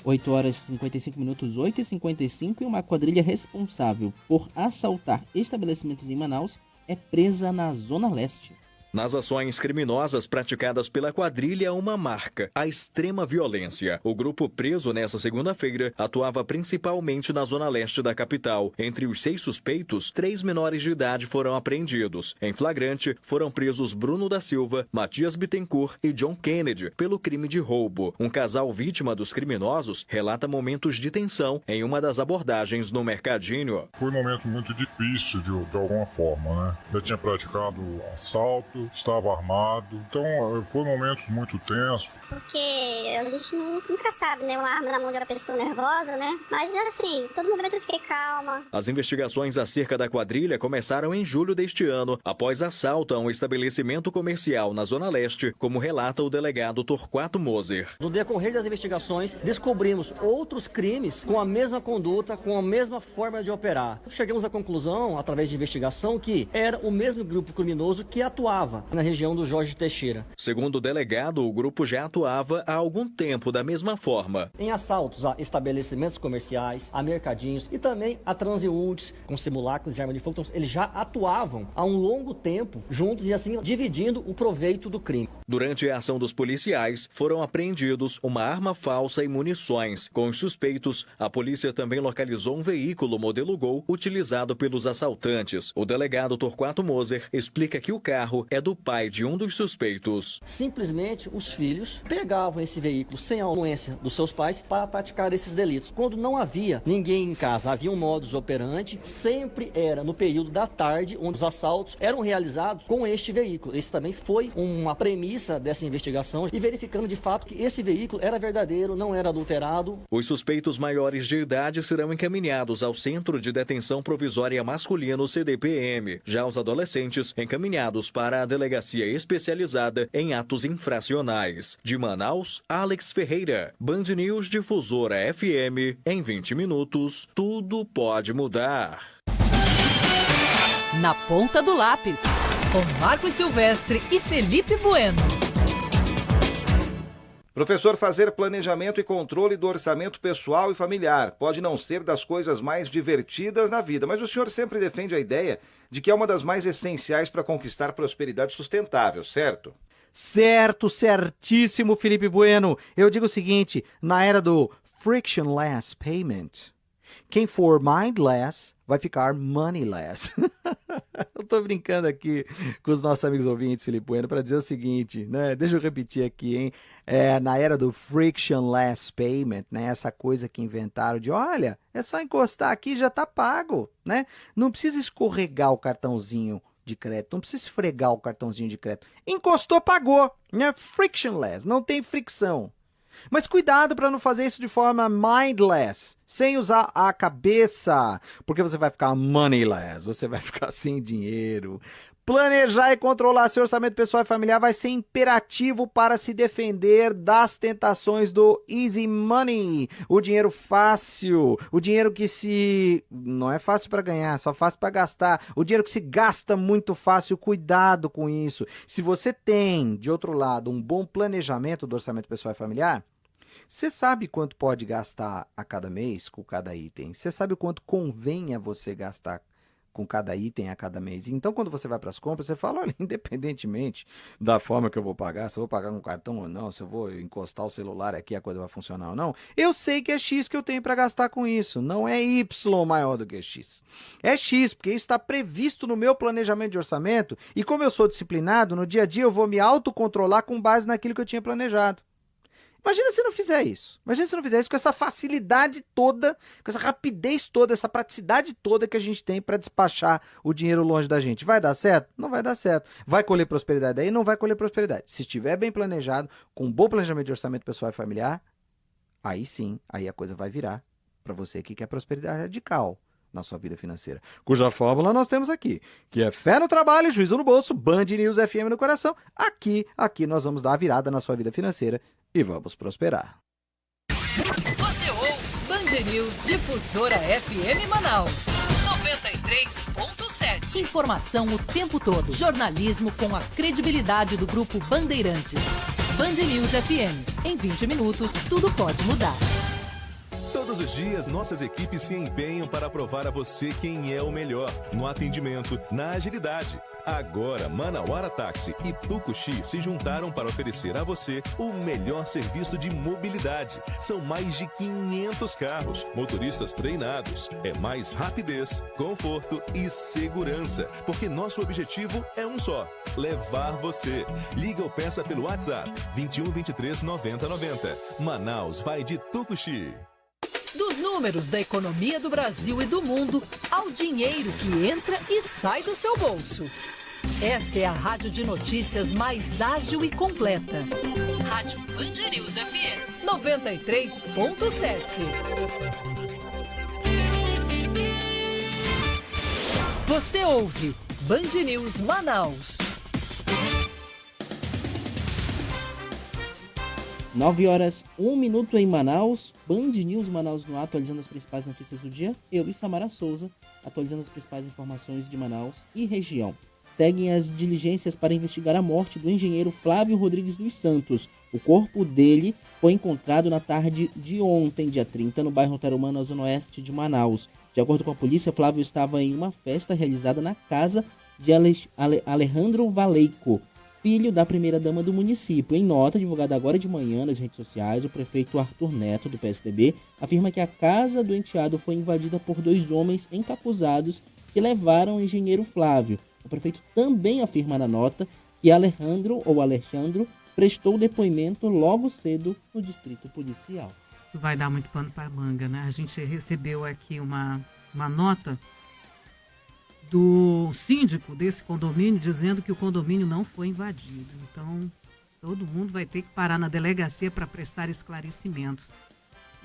8h55, 8h55, e uma quadrilha responsável por assaltar estabelecimentos em Manaus é presa na Zona Leste. Nas ações criminosas praticadas pela quadrilha, uma marca: a extrema violência. O grupo preso nesta segunda-feira atuava principalmente na zona leste da capital. Entre os 6 suspeitos, 3 menores de idade foram apreendidos. Em flagrante, foram presos Bruno da Silva, Matias Bittencourt e John Kennedy pelo crime de roubo. Um casal vítima dos criminosos relata momentos de tensão em uma das abordagens no mercadinho. Foi um momento muito difícil de alguma forma, né? Eu tinha praticado assalto, estava armado, então foram momentos muito tensos. Porque a gente nunca sabe, né? Uma arma na mão de uma pessoa nervosa, né? Mas assim, todo momento eu fiquei calma. As investigações acerca da quadrilha começaram em julho deste ano, após assalto a um estabelecimento comercial na Zona Leste, como relata o delegado Torquato Moser. No decorrer das investigações, descobrimos outros crimes com a mesma conduta, com a mesma forma de operar. Chegamos à conclusão, através de investigação, que era o mesmo grupo criminoso que atuava na região do Jorge Teixeira. Segundo o delegado, o grupo já atuava há algum tempo da mesma forma. Em assaltos a estabelecimentos comerciais, a mercadinhos e também a transeuntes com simulacros de arma de fogo, então, eles já atuavam há um longo tempo juntos e assim dividindo o proveito do crime. Durante a ação dos policiais, foram apreendidos uma arma falsa e munições. Com os suspeitos, a polícia também localizou um veículo modelo Gol utilizado pelos assaltantes. O delegado Torquato Moser explica que o carro é do pai de um dos suspeitos. Simplesmente os filhos pegavam esse veículo sem a anuência dos seus pais para praticar esses delitos. Quando não havia ninguém em casa, havia um modus operandi, sempre era no período da tarde, onde os assaltos eram realizados com este veículo. Esse também foi uma premissa dessa investigação e verificando de fato que esse veículo era verdadeiro, não era adulterado. Os suspeitos maiores de idade serão encaminhados ao Centro de Detenção Provisória Masculino CDPM. Já os adolescentes encaminhados para a Delegacia Especializada em Atos Infracionais. De Manaus, Alex Ferreira. Band News Difusora FM. Em 20 minutos, tudo pode mudar. Na ponta do lápis, com Marcos Silvestre e Felipe Bueno. Professor, fazer planejamento e controle do orçamento pessoal e familiar pode não ser das coisas mais divertidas na vida, mas o senhor sempre defende a ideia de que é uma das mais essenciais para conquistar prosperidade sustentável, certo? Certíssimo, Felipe Bueno. Eu digo o seguinte, na era do frictionless payment, quem for mindless vai ficar moneyless. Eu tô brincando aqui com os nossos amigos ouvintes, Felipe Bueno, para dizer o seguinte, né? Deixa eu repetir aqui, hein? Na era do frictionless payment, né? Essa coisa que inventaram de, olha, é só encostar aqui e já tá pago, né? Não precisa escorregar o cartãozinho de crédito, não precisa esfregar o cartãozinho de crédito. Encostou, pagou, né? Frictionless, não tem fricção. Mas cuidado para não fazer isso de forma mindless, sem usar a cabeça, porque você vai ficar moneyless, você vai ficar sem dinheiro. Planejar e controlar seu orçamento pessoal e familiar vai ser imperativo para se defender das tentações do easy money, o dinheiro fácil, o dinheiro que não é fácil para ganhar, só fácil para gastar, o dinheiro que se gasta muito fácil. Cuidado com isso. Se você tem, de outro lado, um bom planejamento do orçamento pessoal e familiar, você sabe quanto pode gastar a cada mês com cada item, você sabe o quanto convém a você gastar com cada item a cada mês. Então, quando você vai para as compras, você fala, olha, independentemente da forma que eu vou pagar, se eu vou pagar com cartão ou não, se eu vou encostar o celular aqui, a coisa vai funcionar ou não, eu sei que é X que eu tenho para gastar com isso. Não é Y maior do que X. É X, porque isso está previsto no meu planejamento de orçamento e como eu sou disciplinado, no dia a dia eu vou me autocontrolar com base naquilo que eu tinha planejado. Imagina se não fizer isso. Imagina se não fizer isso com essa facilidade toda, com essa rapidez toda, essa praticidade toda que a gente tem para despachar o dinheiro longe da gente. Vai dar certo? Não vai dar certo. Vai colher prosperidade aí? Não vai colher prosperidade. Se estiver bem planejado, com um bom planejamento de orçamento pessoal e familiar, aí sim, aí a coisa vai virar para você que quer prosperidade radical na sua vida financeira. Cuja fórmula nós temos aqui, que é fé no trabalho, juízo no bolso, Band News FM no coração. Aqui nós vamos dar a virada na sua vida financeira e vamos prosperar. Você ouve Band News Difusora FM Manaus 93.7. Informação o tempo todo. Jornalismo com a credibilidade do Grupo Bandeirantes. Band News FM. Em 20 minutos, tudo pode mudar. Todos os dias, nossas equipes se empenham para provar a você quem é o melhor no atendimento, na agilidade. Agora, Manauara Táxi e Tucuxi se juntaram para oferecer a você o melhor serviço de mobilidade. São mais de 500 carros, motoristas treinados. É mais rapidez, conforto e segurança, porque nosso objetivo é um só: levar você. Liga ou peça pelo WhatsApp 21 23 90 90. Manaus vai de Tucuxi. Dos números da economia do Brasil e do mundo ao dinheiro que entra e sai do seu bolso. Esta é a rádio de notícias mais ágil e completa. Rádio Band News FM 93.7. Você ouve Band News Manaus. 9 horas, 1 minuto em Manaus. Band News Manaus no ar, atualizando as principais notícias do dia. Eu e Samara Souza, atualizando as principais informações de Manaus e região. Seguem as diligências para investigar a morte do engenheiro Flávio Rodrigues dos Santos. O corpo dele foi encontrado na tarde de ontem, dia 30, no bairro Tarumã, na zona oeste de Manaus. De acordo com a polícia, Flávio estava em uma festa realizada na casa de Alejandro Valeico, filho da primeira-dama do município. Em nota divulgada agora de manhã nas redes sociais, o prefeito Arthur Neto, do PSDB, afirma que a casa do enteado foi invadida por 2 homens encapuzados que levaram o engenheiro Flávio. O prefeito também afirma na nota que Alejandro prestou depoimento logo cedo no distrito policial. Isso vai dar muito pano para manga, né? A gente recebeu aqui uma nota do síndico desse condomínio dizendo que o condomínio não foi invadido. Então, todo mundo vai ter que parar na delegacia para prestar esclarecimentos.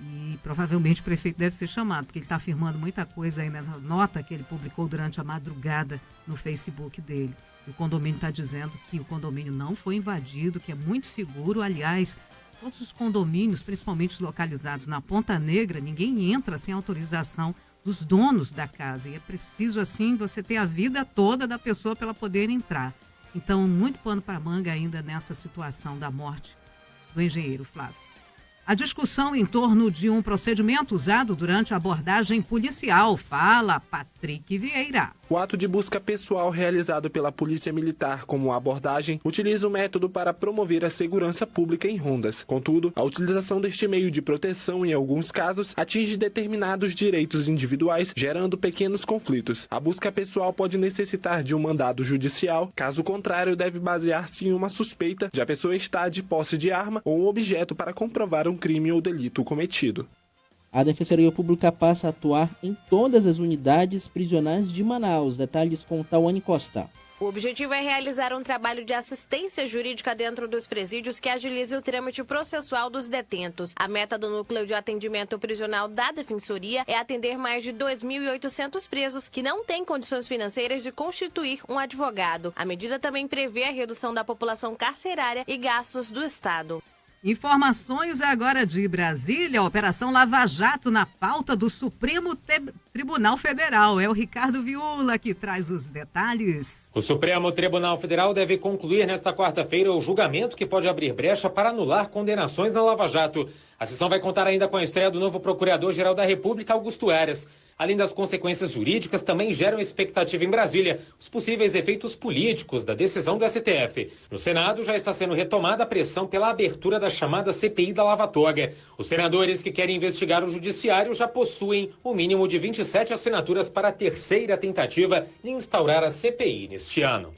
E provavelmente o prefeito deve ser chamado, porque ele está afirmando muita coisa aí nessa nota que ele publicou durante a madrugada no Facebook dele. O condomínio está dizendo que o condomínio não foi invadido, que é muito seguro. Aliás, todos os condomínios, principalmente os localizados na Ponta Negra, ninguém entra sem autorização dos donos da casa. E é preciso, assim, você ter a vida toda da pessoa para ela poder entrar. Então, muito pano para manga ainda nessa situação da morte do engenheiro Flávio. A discussão em torno de um procedimento usado durante a abordagem policial. Fala Patrick Vieira. O ato de busca pessoal realizado pela Polícia Militar como abordagem utiliza o método para promover a segurança pública em rondas. Contudo, a utilização deste meio de proteção, em alguns casos, atinge determinados direitos individuais, gerando pequenos conflitos. A busca pessoal pode necessitar de um mandado judicial, caso contrário, deve basear-se em uma suspeita de a pessoa estar de posse de arma ou um objeto para comprovar um crime ou delito cometido. A Defensoria Pública passa a atuar em todas as unidades prisionais de Manaus. Detalhes com Tawane Costa. O objetivo é realizar um trabalho de assistência jurídica dentro dos presídios que agilize o trâmite processual dos detentos. A meta do Núcleo de Atendimento Prisional da Defensoria é atender mais de 2.800 presos que não têm condições financeiras de constituir um advogado. A medida também prevê a redução da população carcerária e gastos do Estado. Informações agora de Brasília. A Operação Lava Jato na pauta do Supremo Tribunal Federal. É o Ricardo Viula que traz os detalhes. O Supremo Tribunal Federal deve concluir nesta quarta-feira o julgamento que pode abrir brecha para anular condenações na Lava Jato. A sessão vai contar ainda com a estreia do novo Procurador-Geral da República, Augusto Aras. Além das consequências jurídicas, também geram expectativa em Brasília os possíveis efeitos políticos da decisão do STF. No Senado já está sendo retomada a pressão pela abertura da chamada CPI da Lava Toga. Os senadores que querem investigar o judiciário já possuem o mínimo de 27 assinaturas para a terceira tentativa de instaurar a CPI neste ano.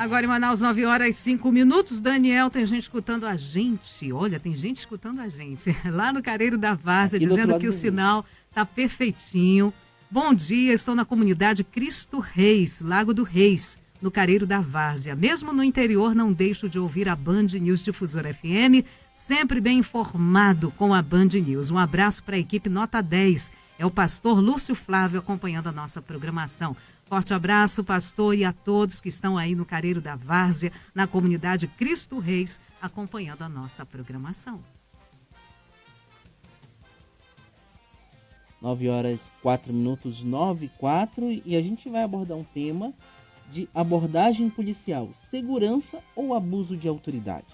Agora em Manaus, 9h05. Daniel, tem gente escutando a gente. Olha, tem gente escutando a gente. Lá no Careiro da Várzea, dizendo que o sinal tá perfeitinho. Bom dia, estou na comunidade Cristo Reis, Lago do Reis, no Careiro da Várzea. Mesmo no interior, não deixo de ouvir a Band News Difusora FM, sempre bem informado com a Band News. Um abraço para a equipe Nota 10. É o pastor Lúcio Flávio acompanhando a nossa programação. Forte abraço, pastor, e a todos que estão aí no Careiro da Várzea, na comunidade Cristo Reis, acompanhando a nossa programação. 9h04, 9h04, e a gente vai abordar um tema de abordagem policial, segurança ou abuso de autoridade.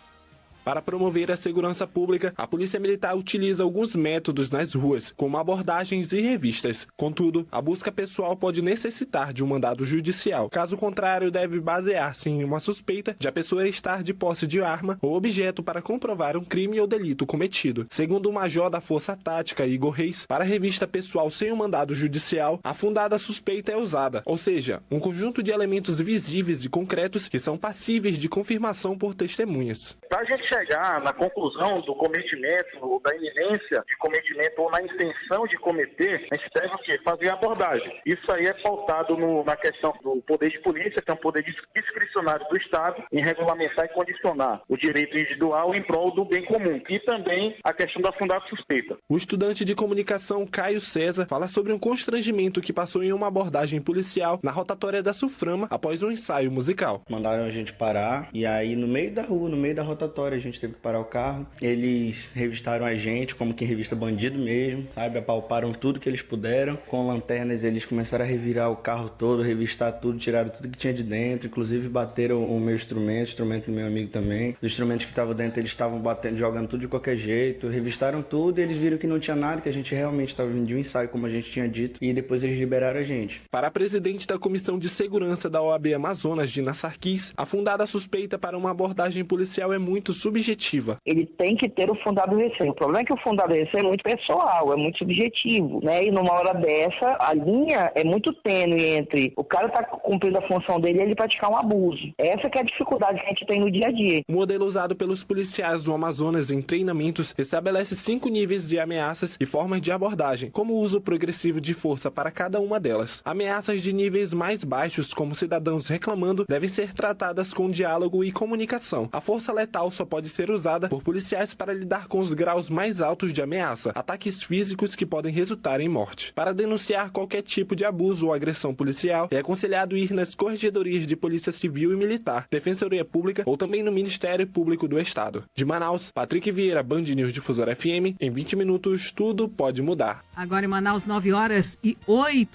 Para promover a segurança pública, a Polícia Militar utiliza alguns métodos nas ruas, como abordagens e revistas. Contudo, a busca pessoal pode necessitar de um mandado judicial. Caso contrário, deve basear-se em uma suspeita de a pessoa estar de posse de arma ou objeto para comprovar um crime ou delito cometido. Segundo o major da Força Tática, Igor Reis, para a revista pessoal sem um mandado judicial, a fundada suspeita é usada, ou seja, um conjunto de elementos visíveis e concretos que são passíveis de confirmação por testemunhas. Para a gente chegar na conclusão do cometimento, ou da iminência de cometimento, ou na intenção de cometer, a gente deve o quê? Fazer a abordagem. Isso aí é pautado na questão do poder de polícia, que é um poder discricionário do Estado, em regulamentar e condicionar o direito individual em prol do bem comum. E também a questão da fundada suspeita. O estudante de comunicação Caio César fala sobre um constrangimento que passou em uma abordagem policial na rotatória da Suframa após um ensaio musical. Mandaram a gente parar, e aí no meio da rua, no meio da rotatória, a gente teve que parar o carro. Eles revistaram a gente como quem revista bandido mesmo, sabe? Apalparam tudo que eles puderam. Com lanternas eles começaram a revirar o carro todo, revistar tudo, tiraram tudo que tinha de dentro, inclusive bateram o meu instrumento do meu amigo também. Os instrumentos que estavam dentro eles estavam batendo, jogando tudo de qualquer jeito, revistaram tudo e eles viram que não tinha nada, que a gente realmente estava vindo de um ensaio, como a gente tinha dito, e depois eles liberaram a gente. Para a presidente da Comissão de Segurança da OAB Amazonas, Dina Sarkis, a fundada suspeita para uma abordagem policial é muito subjetiva. Ele tem que ter o fundado receio. O problema é que o fundado receio é muito pessoal, é muito subjetivo, né? E numa hora dessa, a linha é muito tênue entre o cara tá cumprindo a função dele e ele praticar um abuso. Essa que é a dificuldade que a gente tem no dia a dia. O modelo usado pelos policiais do Amazonas em treinamentos estabelece 5 níveis de ameaças e formas de abordagem, como o uso progressivo de força para cada uma delas. Ameaças de níveis mais baixos, como cidadãos reclamando, devem ser tratadas com diálogo e comunicação. A força letal só pode ser usada por policiais para lidar com os graus mais altos de ameaça, ataques físicos que podem resultar em morte. Para denunciar qualquer tipo de abuso ou agressão policial, é aconselhado ir nas corregedorias de Polícia Civil e Militar, Defensoria Pública ou também no Ministério Público do Estado. De Manaus, Patrick Vieira, Band News Difusora FM. Em 20 minutos, tudo pode mudar. Agora em Manaus, 9h08,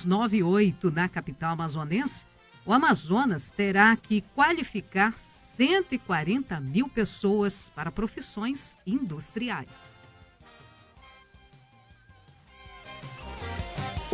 9h08 na capital amazonense. O Amazonas terá que qualificar 140 mil pessoas para profissões industriais.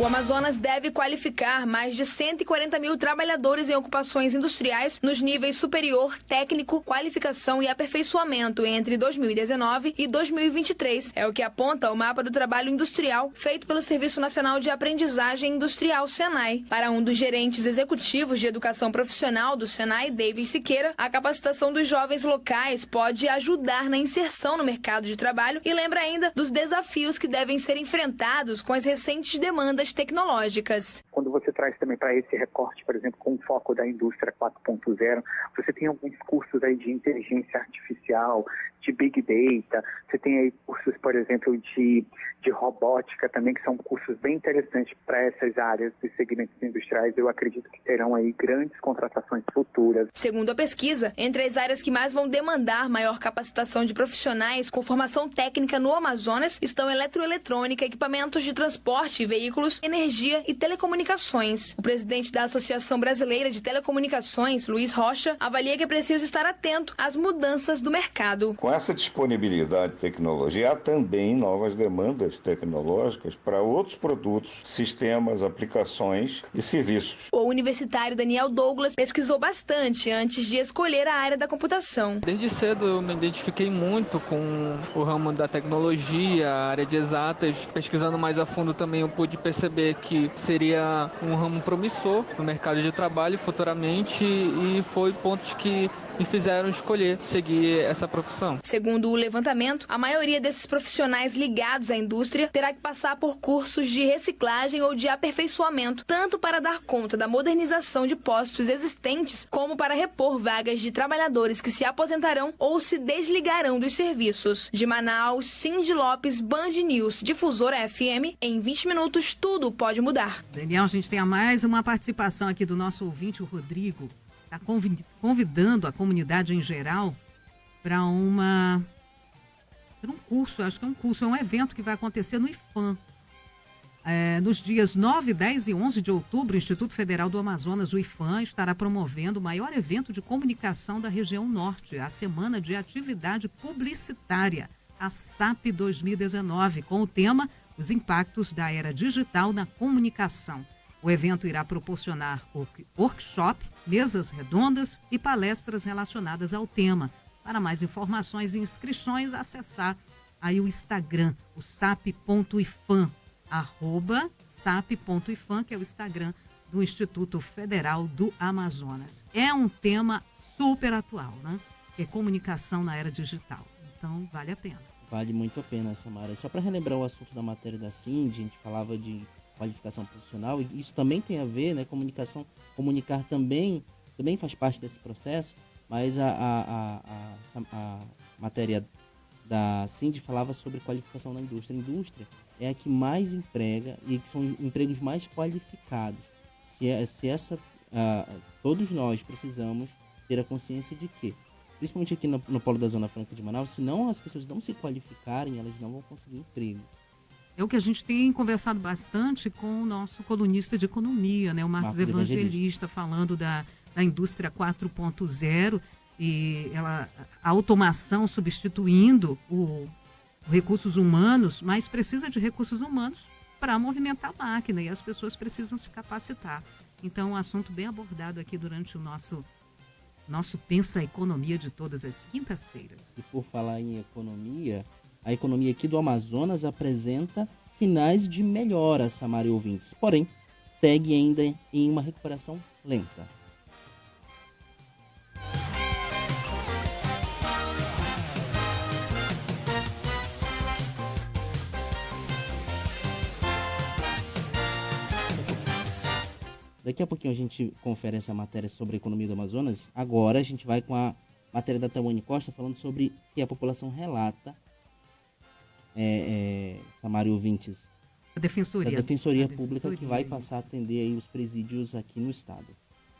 O Amazonas deve qualificar mais de 140 mil trabalhadores em ocupações industriais nos níveis superior, técnico, qualificação e aperfeiçoamento entre 2019 e 2023. É o que aponta o mapa do trabalho industrial feito pelo Serviço Nacional de Aprendizagem Industrial, SENAI. Para um dos gerentes executivos de educação profissional do SENAI, David Siqueira, a capacitação dos jovens locais pode ajudar na inserção no mercado de trabalho e lembra ainda dos desafios que devem ser enfrentados com as recentes demandas tecnológicas. Quando você traz também para esse recorte, por exemplo, com o foco da indústria 4.0, você tem alguns cursos aí de inteligência artificial, de Big Data, você tem aí cursos, por exemplo, de robótica também, que são cursos bem interessantes para essas áreas dos segmentos industriais. Eu acredito que terão aí grandes contratações futuras. Segundo a pesquisa, entre as áreas que mais vão demandar maior capacitação de profissionais com formação técnica no Amazonas estão eletroeletrônica, equipamentos de transporte, veículos, energia e telecomunicações. O presidente da Associação Brasileira de Telecomunicações, Luiz Rocha, avalia que é preciso estar atento às mudanças do mercado. Com essa disponibilidade de tecnologia, há também novas demandas tecnológicas para outros produtos, sistemas, aplicações e serviços. O universitário Daniel Douglas pesquisou bastante antes de escolher a área da computação. Desde cedo eu me identifiquei muito com o ramo da tecnologia, a área de exatas. Pesquisando mais a fundo também eu pude perceber que seria um ramo promissor no mercado de trabalho futuramente e foi pontos que me fizeram escolher seguir essa profissão. Segundo o levantamento, a maioria desses profissionais ligados à indústria terá que passar por cursos de reciclagem ou de aperfeiçoamento, tanto para dar conta da modernização de postos existentes, como para repor vagas de trabalhadores que se aposentarão ou se desligarão dos serviços. De Manaus, Cindy Lopes, Band News, Difusora FM, em 20 minutos tudo pode mudar. Daniel, a gente tem mais uma participação aqui do nosso ouvinte, o Rodrigo. Está convidando a comunidade em geral para um curso, acho que é um curso, é um evento que vai acontecer no IFAM. Nos dias 9, 10 e 11 de outubro, o Instituto Federal do Amazonas, o IFAM, estará promovendo o maior evento de comunicação da região norte, a Semana de Atividade Publicitária, a SAP 2019, com o tema Os Impactos da Era Digital na Comunicação. O evento irá proporcionar workshop, mesas redondas e palestras relacionadas ao tema. Para mais informações e inscrições, acessar aí o Instagram, o sap.ifam, @sap.ifam, que é o Instagram do Instituto Federal do Amazonas. É um tema super atual, né? Que é comunicação na era digital. Então, vale a pena. Vale muito a pena, Samara. Só para relembrar o assunto da matéria da Cindy, a gente falava de qualificação profissional, e isso também tem a ver, né? Comunicar também faz parte desse processo, mas a matéria da Cindy falava sobre qualificação na indústria. A indústria é a que mais emprega e que são empregos mais qualificados. Todos nós precisamos ter a consciência de que, principalmente aqui no polo da Zona Franca de Manaus, se não as pessoas não se qualificarem, elas não vão conseguir emprego. É o que a gente tem conversado bastante com o nosso colunista de economia, né? O Marcos Evangelista, falando da indústria 4.0 e a automação substituindo os recursos humanos, mas precisa de recursos humanos para movimentar a máquina e as pessoas precisam se capacitar. Então, um assunto bem abordado aqui durante o nosso Pensa Economia de todas as quintas-feiras. E por falar em economia, a economia aqui do Amazonas apresenta sinais de melhora, Samara e ouvintes. Porém, segue ainda em uma recuperação lenta. Daqui a pouquinho a gente confere essa matéria sobre a economia do Amazonas. Agora a gente vai com a matéria da Tawane Costa falando sobre que a população relata, Samara e ouvintes, da Defensoria Pública, que vai passar a atender aí os presídios aqui no estado.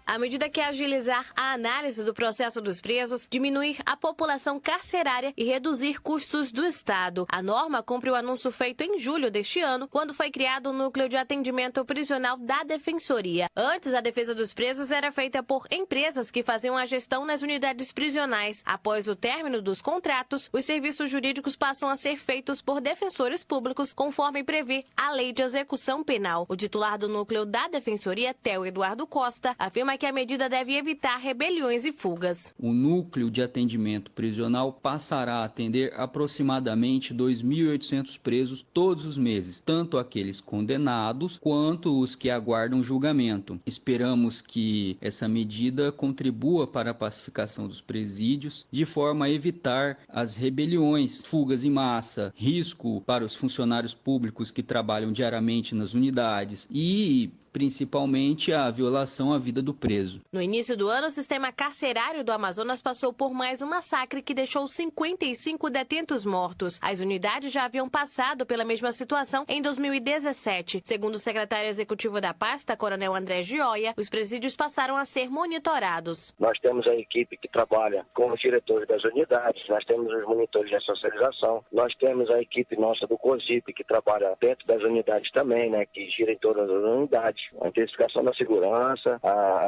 A medida quer agilizar a análise do processo dos presos, diminuir a população carcerária e reduzir custos do Estado. A norma cumpre o anúncio feito em julho deste ano, quando foi criado o Núcleo de Atendimento Prisional da Defensoria. Antes, a defesa dos presos era feita por empresas que faziam a gestão nas unidades prisionais. Após o término dos contratos, os serviços jurídicos passam a ser feitos por defensores públicos, conforme prevê a Lei de Execução Penal. O titular do Núcleo da Defensoria, Theo Eduardo Costa, afirma que a medida deve evitar rebeliões e fugas. O Núcleo de Atendimento Prisional passará a atender aproximadamente 2.800 presos todos os meses, tanto aqueles condenados quanto os que aguardam julgamento. Esperamos que essa medida contribua para a pacificação dos presídios, de forma a evitar as rebeliões, fugas em massa, risco para os funcionários públicos que trabalham diariamente nas unidades e principalmente a violação à vida do preso. No início do ano, o sistema carcerário do Amazonas passou por mais um massacre que deixou 55 detentos mortos. As unidades já haviam passado pela mesma situação em 2017. Segundo o secretário executivo da pasta, Coronel André Gioia, os presídios passaram a ser monitorados. Nós temos a equipe que trabalha com os diretores das unidades, nós temos os monitores de socialização, nós temos a equipe nossa do COSIP que trabalha dentro das unidades também, né, que gira em todas as unidades. A intensificação da segurança,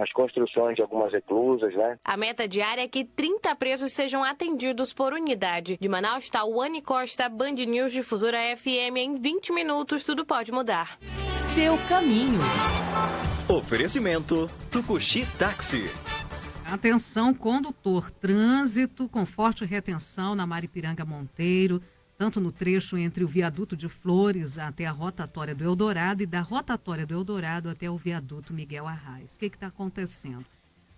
as construções de algumas reclusas, né? A meta diária é que 30 presos sejam atendidos por unidade. De Manaus está o Wani Costa, Band News Difusora FM. Em 20 minutos, tudo pode mudar. Seu caminho. Oferecimento Tucuxi Táxi. Atenção, condutor, trânsito com forte retenção na Maripiranga Monteiro, tanto no trecho entre o viaduto de Flores até a rotatória do Eldorado e da rotatória do Eldorado até o viaduto Miguel Arraes. O que está acontecendo?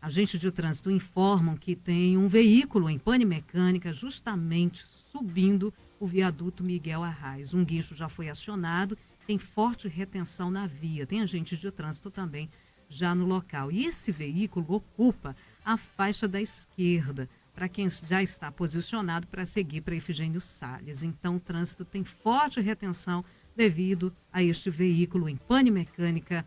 Agentes de trânsito informam que tem um veículo em pane mecânica justamente subindo o viaduto Miguel Arraes. Um guincho já foi acionado, tem forte retenção na via. Tem agentes de trânsito também já no local. E esse veículo ocupa a faixa da esquerda, para quem já está posicionado para seguir para Efigênio Salles. Então, o trânsito tem forte retenção devido a este veículo em pane mecânica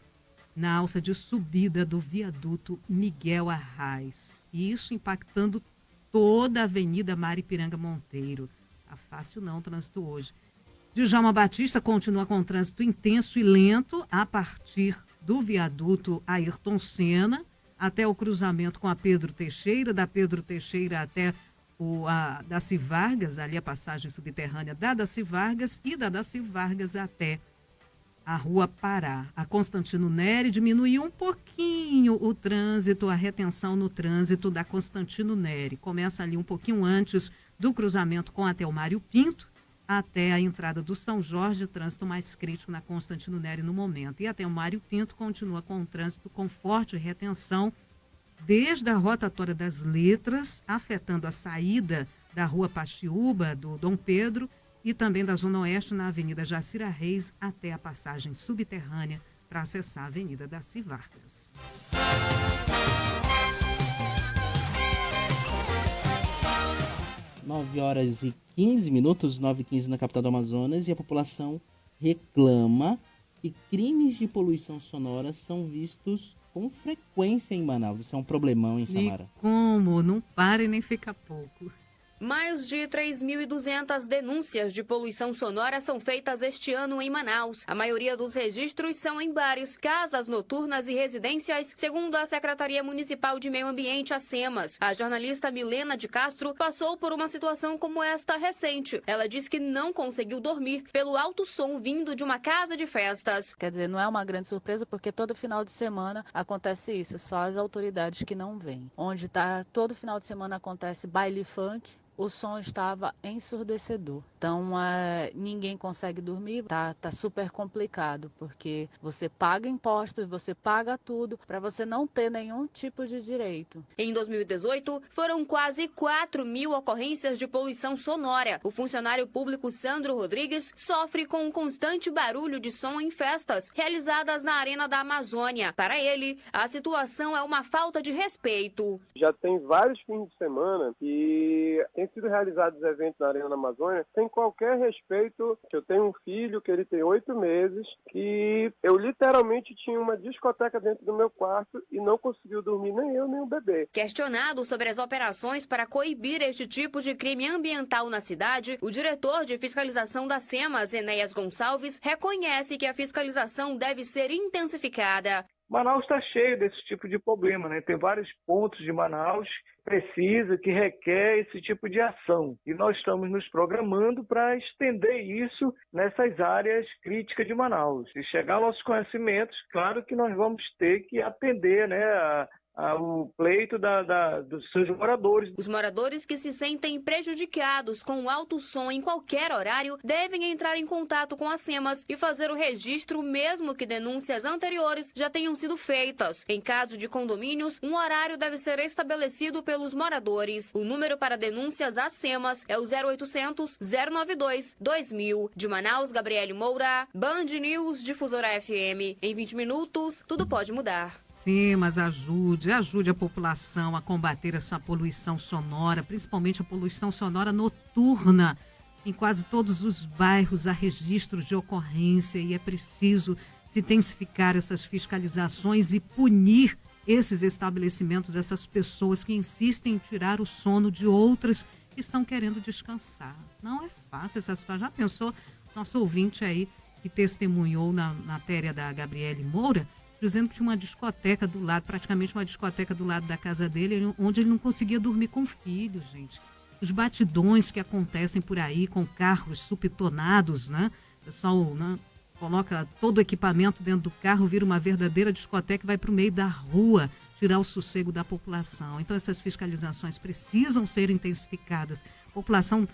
na alça de subida do viaduto Miguel Arraes. E isso impactando toda a Avenida Maripiranga Monteiro. Tá fácil não o trânsito hoje. Djalma Batista continua com trânsito intenso e lento a partir do viaduto Ayrton Senna, até o cruzamento com a Pedro Teixeira, da Pedro Teixeira até a Daci Vargas, ali a passagem subterrânea da Daci Vargas, e da Daci Vargas até a Rua Pará. A Constantino Neri diminuiu um pouquinho o trânsito, a retenção no trânsito da Constantino Neri. Começa ali um pouquinho antes do cruzamento com a Telmário Pinto, até a entrada do São Jorge, trânsito mais crítico na Constantino Neri no momento. E até o Mário Pinto continua com o trânsito com forte retenção, desde a rotatória das Letras, afetando a saída da Rua Paxiúba, do Dom Pedro, e também da Zona Oeste na Avenida Jacira Reis, até a passagem subterrânea para acessar a Avenida Daci Vargas. 9h15, 9h15 na capital do Amazonas, e a população reclama que crimes de poluição sonora são vistos com frequência em Manaus. Isso é um problemão, hein, Samara? E como? Não para e nem fica pouco. Mais de 3.200 denúncias de poluição sonora são feitas este ano em Manaus. A maioria dos registros são em bares, casas noturnas e residências, segundo a Secretaria Municipal de Meio Ambiente, a SEMAS. A jornalista Milena de Castro passou por uma situação como esta recente. Ela diz que não conseguiu dormir pelo alto som vindo de uma casa de festas. Quer dizer, não é uma grande surpresa, porque todo final de semana acontece isso, só as autoridades que não vêm. Onde todo final de semana acontece baile funk, o som estava ensurdecedor. Então, ninguém consegue dormir, tá super complicado, porque você paga impostos, você paga tudo, para você não ter nenhum tipo de direito. Em 2018, foram quase 4.000 ocorrências de poluição sonora. O funcionário público Sandro Rodrigues sofre com um constante barulho de som em festas realizadas na Arena da Amazônia. Para ele, a situação é uma falta de respeito. Já tem vários fins de semana que tem sido realizados eventos na Arena da Amazônia sem qualquer respeito. Eu tenho um filho que ele tem 8 meses, que eu literalmente tinha uma discoteca dentro do meu quarto e não conseguiu dormir nem eu nem o bebê. Questionado sobre as operações para coibir este tipo de crime ambiental na cidade, o diretor de fiscalização da SEMAS, Enéas Gonçalves, reconhece que a fiscalização deve ser intensificada. Manaus está cheio desse tipo de problema, né? Tem vários pontos de Manaus que requer esse tipo de ação. E nós estamos nos programando para estender isso nessas áreas críticas de Manaus. Se chegar aos nossos conhecimentos, claro que nós vamos ter que atender, né, o pleito dos seus moradores. Os moradores que se sentem prejudicados com o alto som em qualquer horário devem entrar em contato com a SEMAS e fazer o registro, mesmo que denúncias anteriores já tenham sido feitas. Em caso de condomínios, um horário deve ser estabelecido pelos moradores. O número para denúncias à SEMAS é o 0800 092 2000. De Manaus, Gabriele Moura, Band News Difusora FM. Em 20 minutos, tudo pode mudar. Sim, mas ajude a população a combater essa poluição sonora, principalmente a poluição sonora noturna. Em quase todos os bairros há registros de ocorrência e é preciso se intensificar essas fiscalizações e punir esses estabelecimentos, essas pessoas que insistem em tirar o sono de outras que estão querendo descansar. Não é fácil essa situação. Já pensou? Nosso ouvinte aí que testemunhou na matéria da Gabriele Moura, dizendo que tinha uma discoteca do lado, praticamente uma discoteca do lado da casa dele, onde ele não conseguia dormir com o filho, gente. Os batidões que acontecem por aí com carros subtonados, né? O pessoal, né, coloca todo o equipamento dentro do carro, vira uma verdadeira discoteca e vai para o meio da rua tirar o sossego da população. Então essas fiscalizações precisam ser intensificadas. A população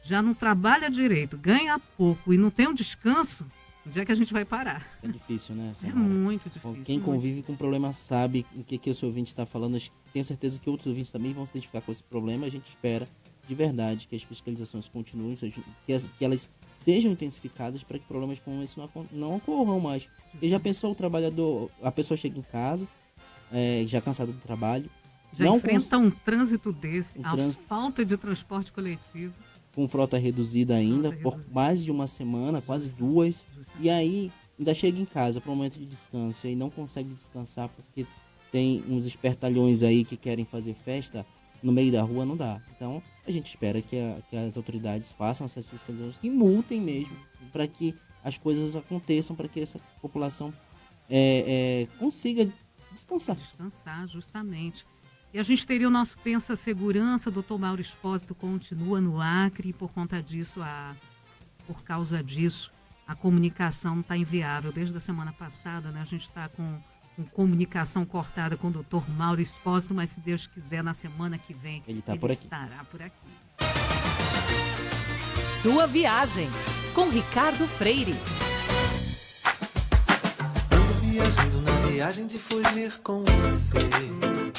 já não trabalha direito, ganha pouco e não tem um descanso. Onde é que a gente vai parar? É difícil, né? É muito difícil. Quem convive com problema sabe o que o seu ouvinte está falando. Tenho certeza que outros ouvintes também vão se identificar com esse problema. A gente espera, de verdade, que as fiscalizações continuem, que elas sejam intensificadas para que problemas como esse não ocorram mais. Porque já pensou o trabalhador, a pessoa chega em casa, já cansada do trabalho. Já enfrenta um trânsito desse, falta de transporte coletivo. Com frota reduzida ainda, por mais de uma semana, quase 2. E aí, ainda chega em casa para um momento de descanso e aí não consegue descansar porque tem uns espertalhões aí que querem fazer festa no meio da rua, não dá. Então, a gente espera que as autoridades façam essas fiscalizações e multem mesmo, para que as coisas aconteçam, para que essa população consiga descansar. Descansar, justamente. E a gente teria o nosso Pensa Segurança, Dr. Mauro Espósito continua no Acre, e por causa disso, a comunicação está inviável. Desde a semana passada, né, a gente está com comunicação cortada com o Dr. Mauro Espósito, mas se Deus quiser, na semana que vem, ele estará por aqui. Sua viagem, com Ricardo Freire. Ando viajando na viagem de fugir com você.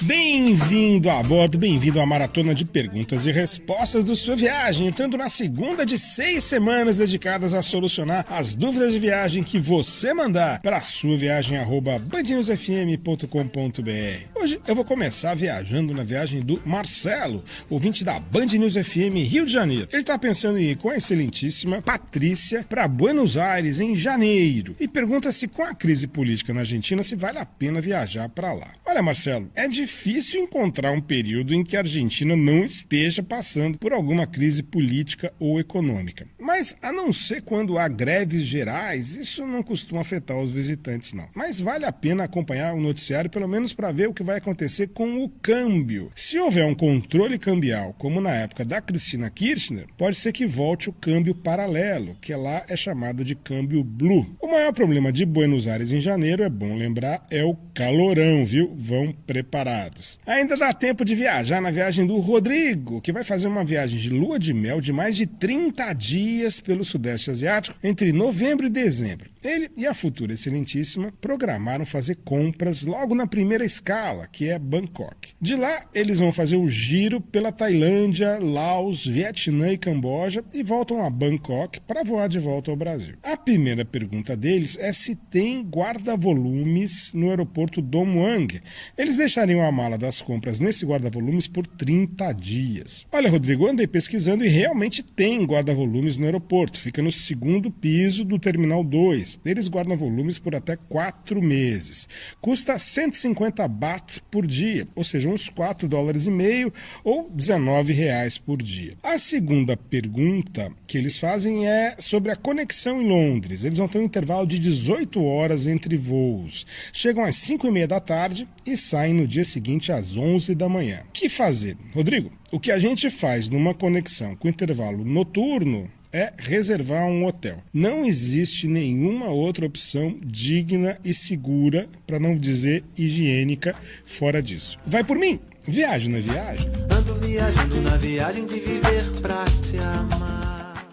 Bem-vindo a bordo, bem-vindo à maratona de perguntas e respostas do Sua Viagem, entrando na segunda de 6 semanas dedicadas a solucionar as dúvidas de viagem que você mandar para suaviagem@bandnewsfm.com.br. Hoje eu vou começar viajando na viagem do Marcelo, ouvinte da Band News FM Rio de Janeiro. Ele está pensando em ir com a excelentíssima Patrícia para Buenos Aires em janeiro e pergunta se com a crise política na Argentina se vale a pena viajar para lá. Olha, Marcelo, é difícil encontrar um período em que a Argentina não esteja passando por alguma crise política ou econômica. Mas, a não ser quando há greves gerais, isso não costuma afetar os visitantes, não. Mas vale a pena acompanhar o noticiário, pelo menos para ver o que vai acontecer com o câmbio. Se houver um controle cambial, como na época da Cristina Kirchner, pode ser que volte o câmbio paralelo, que lá é chamado de câmbio blue. O maior problema de Buenos Aires em janeiro, é bom lembrar, é o calorão, viu? Vão preparados. Ainda dá tempo de viajar na viagem do Rodrigo, que vai fazer uma viagem de lua de mel de mais de 30 dias pelo Sudeste Asiático entre novembro e dezembro. Ele e a futura excelentíssima programaram fazer compras logo na primeira escala, que é Bangkok. De lá, eles vão fazer o giro pela Tailândia, Laos, Vietnã e Camboja e voltam a Bangkok para voar de volta ao Brasil. A primeira pergunta deles é se tem guarda-volumes no aeroporto Don Muang. Eles deixariam a mala das compras nesse guarda-volumes por 30 dias. Olha, Rodrigo, andei pesquisando e realmente tem guarda-volumes no aeroporto. Fica no segundo piso do Terminal 2. Eles guardam volumes por até 4 meses. Custa 150 baht por dia, ou seja, uns $4,50 ou R$19 por dia. A segunda pergunta que eles fazem é sobre a conexão em Londres. Eles vão ter um intervalo de 18 horas entre voos. Chegam às 5h30 da tarde e saem no dia seguinte às 11 da manhã. O que fazer? Rodrigo, o que a gente faz numa conexão com intervalo noturno é reservar um hotel. Não existe nenhuma outra opção digna e segura, para não dizer higiênica, fora disso. Vai por mim? Viajo na viagem. Ando viajando na viagem de viver pra te amar.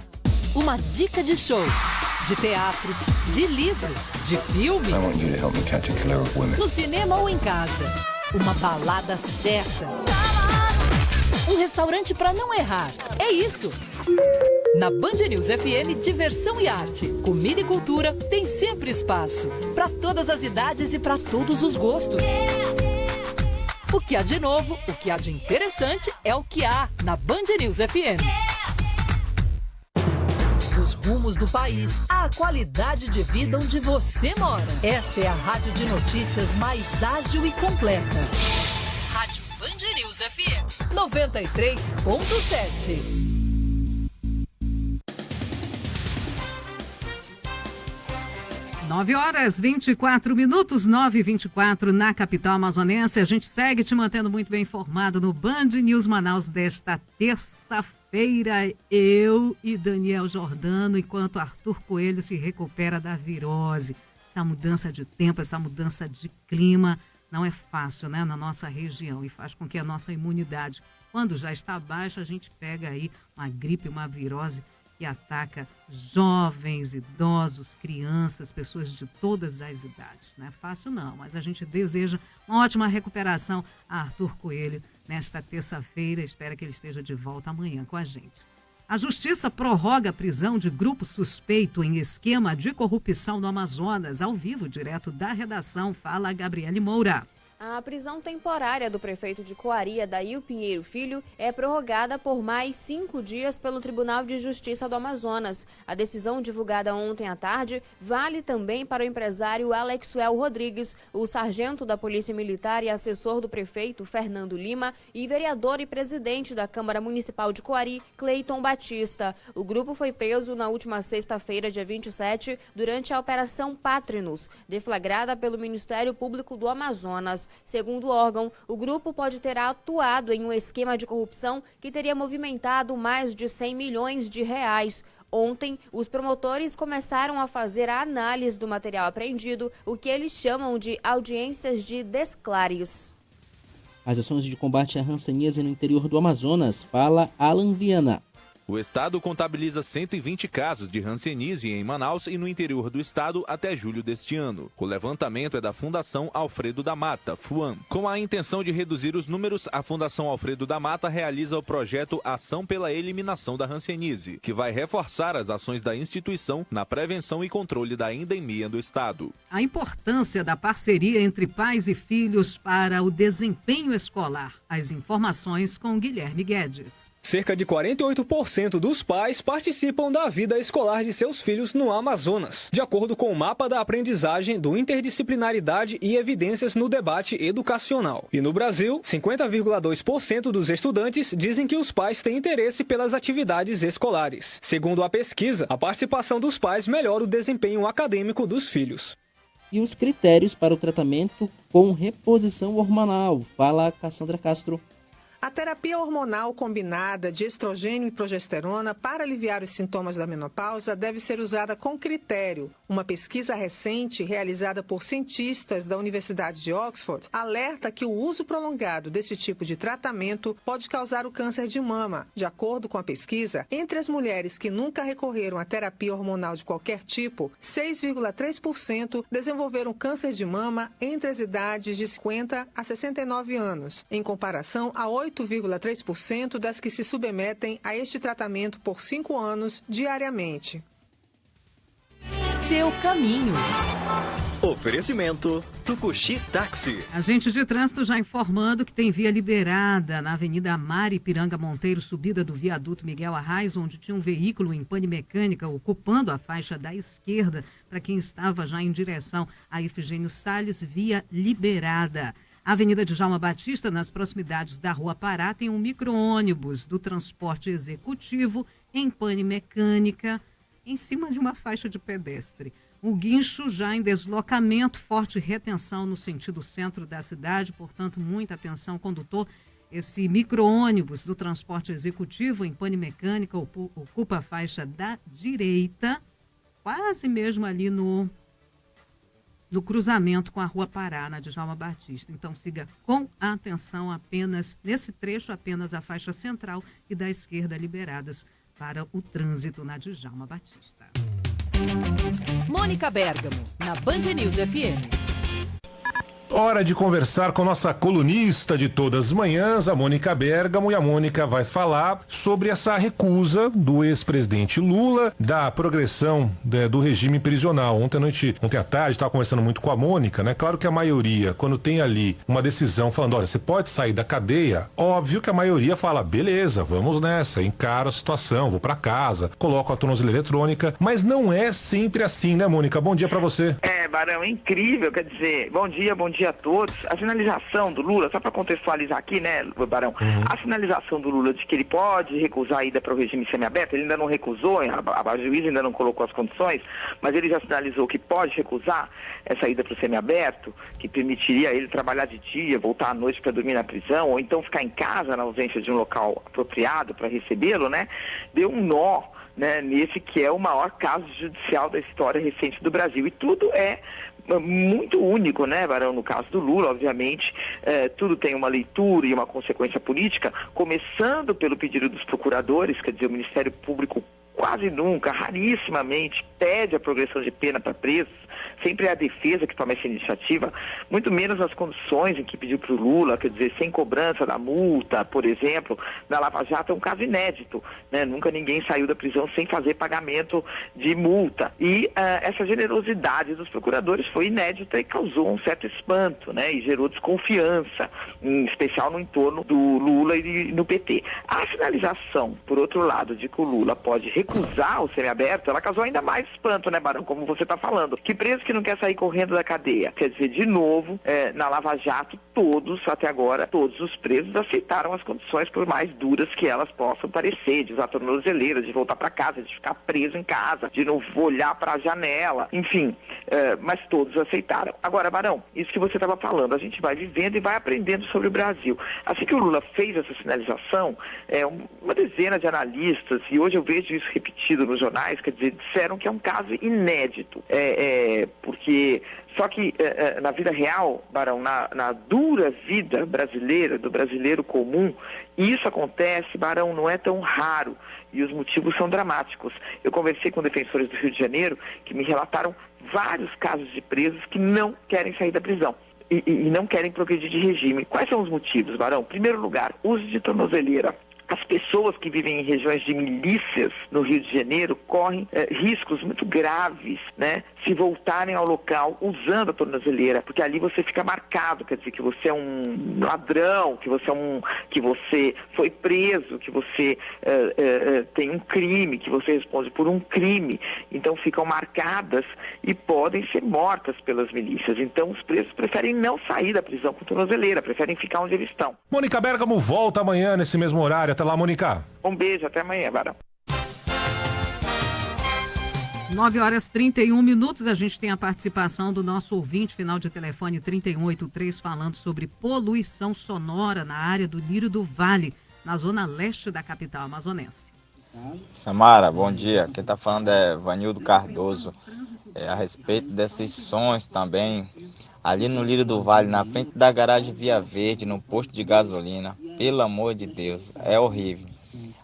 Uma dica de show, de teatro, de livro, de filme. I want you to help me catch a killer of women. No cinema ou em casa. Uma balada certa. Um restaurante para não errar. É isso. Na Band News FM, diversão e arte, comida e cultura tem sempre espaço. Para todas as idades e para todos os gostos. O que há de novo, o que há de interessante é o que há na Band News FM. Dos rumos do país à qualidade de vida onde você mora. Esta é a rádio de notícias mais ágil e completa. Rádio Band News FM 93.7. 9h24, 9h24 na capital amazonense. A gente segue te mantendo muito bem informado no Band News Manaus desta terça-feira. Eu e Daniel Jordano, enquanto Arthur Coelho se recupera da virose. Essa mudança de tempo, essa mudança de clima não é fácil, né, na nossa região e faz com que a nossa imunidade, quando já está baixa, a gente pega aí uma gripe, uma virose que ataca jovens, idosos, crianças, pessoas de todas as idades. Não é fácil não, mas a gente deseja uma ótima recuperação a Arthur Coelho nesta terça-feira. Espero que ele esteja de volta amanhã com a gente. A Justiça prorroga a prisão de grupo suspeito em esquema de corrupção no Amazonas. Ao vivo, direto da redação, fala Gabriele Moura. A prisão temporária do prefeito de Coari, Adail Pinheiro Filho, é prorrogada por mais 5 dias pelo Tribunal de Justiça do Amazonas. A decisão divulgada ontem à tarde vale também para o empresário Alexuel Rodrigues, o sargento da Polícia Militar e assessor do prefeito Fernando Lima e vereador e presidente da Câmara Municipal de Coari, Cleiton Batista. O grupo foi preso na última sexta-feira, dia 27, durante a Operação Pátrinos, deflagrada pelo Ministério Público do Amazonas. Segundo o órgão, o grupo pode ter atuado em um esquema de corrupção que teria movimentado mais de 100 milhões de reais. Ontem, os promotores começaram a fazer a análise do material apreendido, o que eles chamam de audiências de desclares. As ações de combate à hanseníase no interior do Amazonas, fala Alan Viana. O estado contabiliza 120 casos de hanseníase em Manaus e no interior do estado até julho deste ano. O levantamento é da Fundação Alfredo da Mata, FUAM. Com a intenção de reduzir os números, a Fundação Alfredo da Mata realiza o projeto Ação pela Eliminação da Hanseníase, que vai reforçar as ações da instituição na prevenção e controle da endemia do estado. A importância da parceria entre pais e filhos para o desempenho escolar. As informações com Guilherme Guedes. Cerca de 48% dos pais participam da vida escolar de seus filhos no Amazonas, de acordo com o mapa da aprendizagem do Interdisciplinaridade e Evidências no Debate Educacional. E no Brasil, 50,2% dos estudantes dizem que os pais têm interesse pelas atividades escolares. Segundo a pesquisa, a participação dos pais melhora o desempenho acadêmico dos filhos. E os critérios para o tratamento com reposição hormonal, fala Cassandra Castro. A terapia hormonal combinada de estrogênio e progesterona para aliviar os sintomas da menopausa deve ser usada com critério. Uma pesquisa recente realizada por cientistas da Universidade de Oxford alerta que o uso prolongado desse tipo de tratamento pode causar o câncer de mama. De acordo com a pesquisa, entre as mulheres que nunca recorreram à terapia hormonal de qualquer tipo, 6,3% desenvolveram câncer de mama entre as idades de 50 a 69 anos, em comparação a 8,3% das que se submetem a este tratamento por 5 anos diariamente. Seu caminho. Oferecimento Tucuxi Táxi. Agente de trânsito já informando que tem via liberada na Avenida Mari Piranga Monteiro, subida do viaduto Miguel Arraes, onde tinha um veículo em pane mecânica ocupando a faixa da esquerda para quem estava já em direção a Efigênio Salles, via liberada. A Avenida Djalma Batista, nas proximidades da Rua Pará, tem um micro-ônibus do transporte executivo em pane mecânica, em cima de uma faixa de pedestre. O guincho já em deslocamento, forte retenção no sentido centro da cidade, portanto, muita atenção, condutor. Esse micro-ônibus do transporte executivo em pane mecânica ocupa a faixa da direita, quase mesmo ali no cruzamento com a Rua Pará, na Djalma Batista. Então, siga com atenção apenas, nesse trecho, apenas a faixa central e da esquerda liberadas para o trânsito na Djalma Batista. Mônica Bergamo, na Band News FM. Hora de conversar com nossa colunista de todas as manhãs, a Mônica Bergamo, e a Mônica vai falar sobre essa recusa do ex-presidente Lula da progressão do regime prisional. Ontem à tarde, estava conversando muito com a Mônica, né? Claro que a maioria, quando tem ali uma decisão falando, olha, você pode sair da cadeia, óbvio que a maioria fala, beleza, vamos nessa, encara a situação, vou para casa, coloco a tornozeleira eletrônica, mas não é sempre assim, né, Mônica? Bom dia para você. Barão, é incrível, quer dizer, bom dia a todos. A sinalização do Lula, só para contextualizar aqui, né, Barão, a sinalização do Lula de que ele pode recusar a ida para o regime semiaberto, ele ainda não recusou, a juíza ainda não colocou as condições, mas ele já sinalizou que pode recusar essa ida para o semiaberto, que permitiria ele trabalhar de dia, voltar à noite para dormir na prisão, ou então ficar em casa na ausência de um local apropriado para recebê-lo, né, deu um nó, né, nesse que é o maior caso judicial da história recente do Brasil. E tudo é muito único, né, Barão, no caso do Lula, obviamente, tudo tem uma leitura e uma consequência política, começando pelo pedido dos procuradores, quer dizer, o Ministério Público quase nunca, rarissimamente, pede a progressão de pena para presos, sempre é a defesa que toma essa iniciativa, muito menos nas condições em que pediu para o Lula, quer dizer, sem cobrança da multa, por exemplo. Na Lava Jato é um caso inédito, né? Nunca ninguém saiu da prisão sem fazer pagamento de multa. E essa generosidade dos procuradores foi inédita e causou um certo espanto, né? E gerou desconfiança, em especial no entorno do Lula e no PT. A sinalização, por outro lado, de que o Lula pode recusar o semiaberto, ela causou ainda mais espanto, né, Barão, como você está falando. Que preso que não quer sair correndo da cadeia? Quer dizer, de novo, na Lava Jato, até agora, todos os presos aceitaram as condições, por mais duras que elas possam parecer, de usar tornozeleira, de voltar para casa, de ficar preso em casa, de não olhar para a janela, enfim, mas todos aceitaram. Agora, Barão, isso que você estava falando, a gente vai vivendo e vai aprendendo sobre o Brasil. Assim que o Lula fez essa sinalização, uma dezena de analistas, e hoje eu vejo isso repetido nos jornais, quer dizer, disseram que é um caso inédito, porque só que na vida real, Barão, na dura vida brasileira, do brasileiro comum, isso acontece, Barão, não é tão raro, e os motivos são dramáticos. Eu conversei com defensores do Rio de Janeiro que me relataram vários casos de presos que não querem sair da prisão e não querem progredir de regime. Quais são os motivos, Barão? Em primeiro lugar, uso de tornozeleira. As pessoas que vivem em regiões de milícias no Rio de Janeiro correm riscos muito graves, né, se voltarem ao local usando a tornozeleira, porque ali você fica marcado, quer dizer, que você é um ladrão, que você foi preso, que você tem um crime, que você responde por um crime. Então ficam marcadas e podem ser mortas pelas milícias. Então os presos preferem não sair da prisão com tornozeleira, preferem ficar onde eles estão. Mônica Bergamo volta amanhã nesse mesmo horário. Até lá, Mônica. Um beijo, até amanhã, Barão. 9h31, a gente tem a participação do nosso ouvinte, final de telefone 3183, falando sobre poluição sonora na área do Lírio do Vale, na zona leste da capital amazonense. Samara, bom dia. Quem está falando é Vanildo Cardoso. A respeito desses sons também, ali no Lírio do Vale, na frente da garagem Via Verde, no posto de gasolina, pelo amor de Deus, é horrível.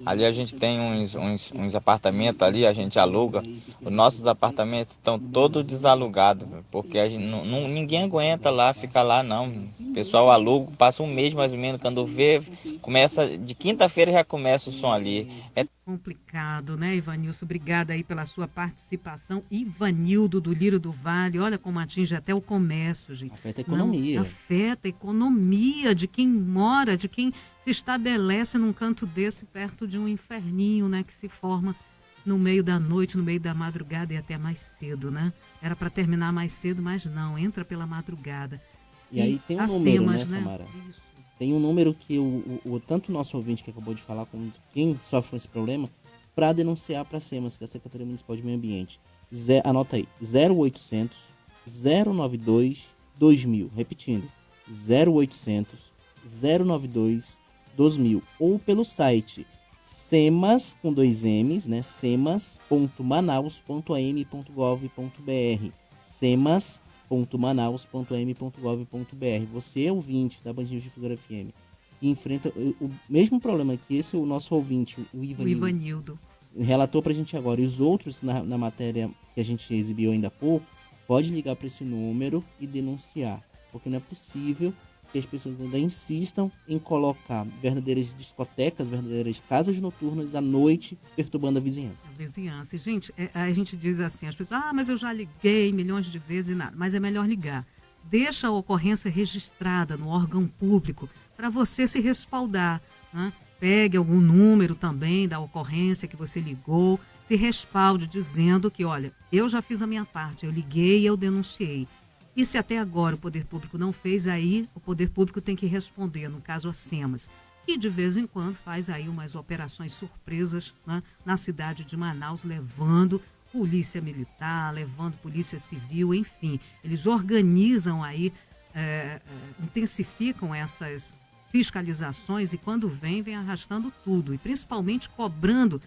Ali a gente tem uns apartamentos ali, a gente aluga. Os nossos apartamentos estão todos desalugados, porque a gente ninguém aguenta lá, ficar lá não. O pessoal aluga, passa um mês mais ou menos, quando vê, começa, de quinta-feira já começa o som ali. É complicado, né, Ivanilson? Obrigada aí pela sua participação. Ivanildo do Lírio do Vale, olha como atinge até o comércio, gente. Afeta a economia. Não, afeta a economia de quem mora, de quem se estabelece num canto desse, perto de um inferninho, né, que se forma no meio da noite, no meio da madrugada e até mais cedo, né? Era para terminar mais cedo, mas não, entra pela madrugada. E aí tem um número, né, Samara? Isso. Tem um número que tanto o nosso ouvinte que acabou de falar, como quem sofre com esse problema, para denunciar para a SEMAS, que é a Secretaria Municipal de Meio Ambiente. Anota aí, 0800 092 2000. Repetindo, 0800 092 2000. Ou pelo site SEMAS, com 2 M's, né? semas.manaus.am.gov.br. semas.manaus.am.gov.br. Você, ouvinte da Band News Difusora FM, que enfrenta o mesmo problema que esse, o nosso ouvinte, o Ivanildo, relatou pra gente agora, e os outros na matéria que a gente exibiu ainda há pouco, pode ligar para esse número e denunciar, porque não é possível que as pessoas ainda insistam em colocar verdadeiras discotecas, verdadeiras casas noturnas à noite, perturbando a vizinhança. Gente, a gente diz assim, as pessoas, mas eu já liguei milhões de vezes e nada, mas é melhor ligar. Deixa a ocorrência registrada no órgão público para você se respaldar, né? Pegue algum número também da ocorrência que você ligou, se respalde dizendo que, olha, eu já fiz a minha parte, eu liguei e eu denunciei. E se até agora o poder público não fez, aí o poder público tem que responder, no caso a SEMAS, que de vez em quando faz aí umas operações surpresas, né, na cidade de Manaus, levando polícia militar, levando polícia civil, enfim. Eles organizam aí, intensificam essas fiscalizações e quando vem arrastando tudo. E principalmente cobrando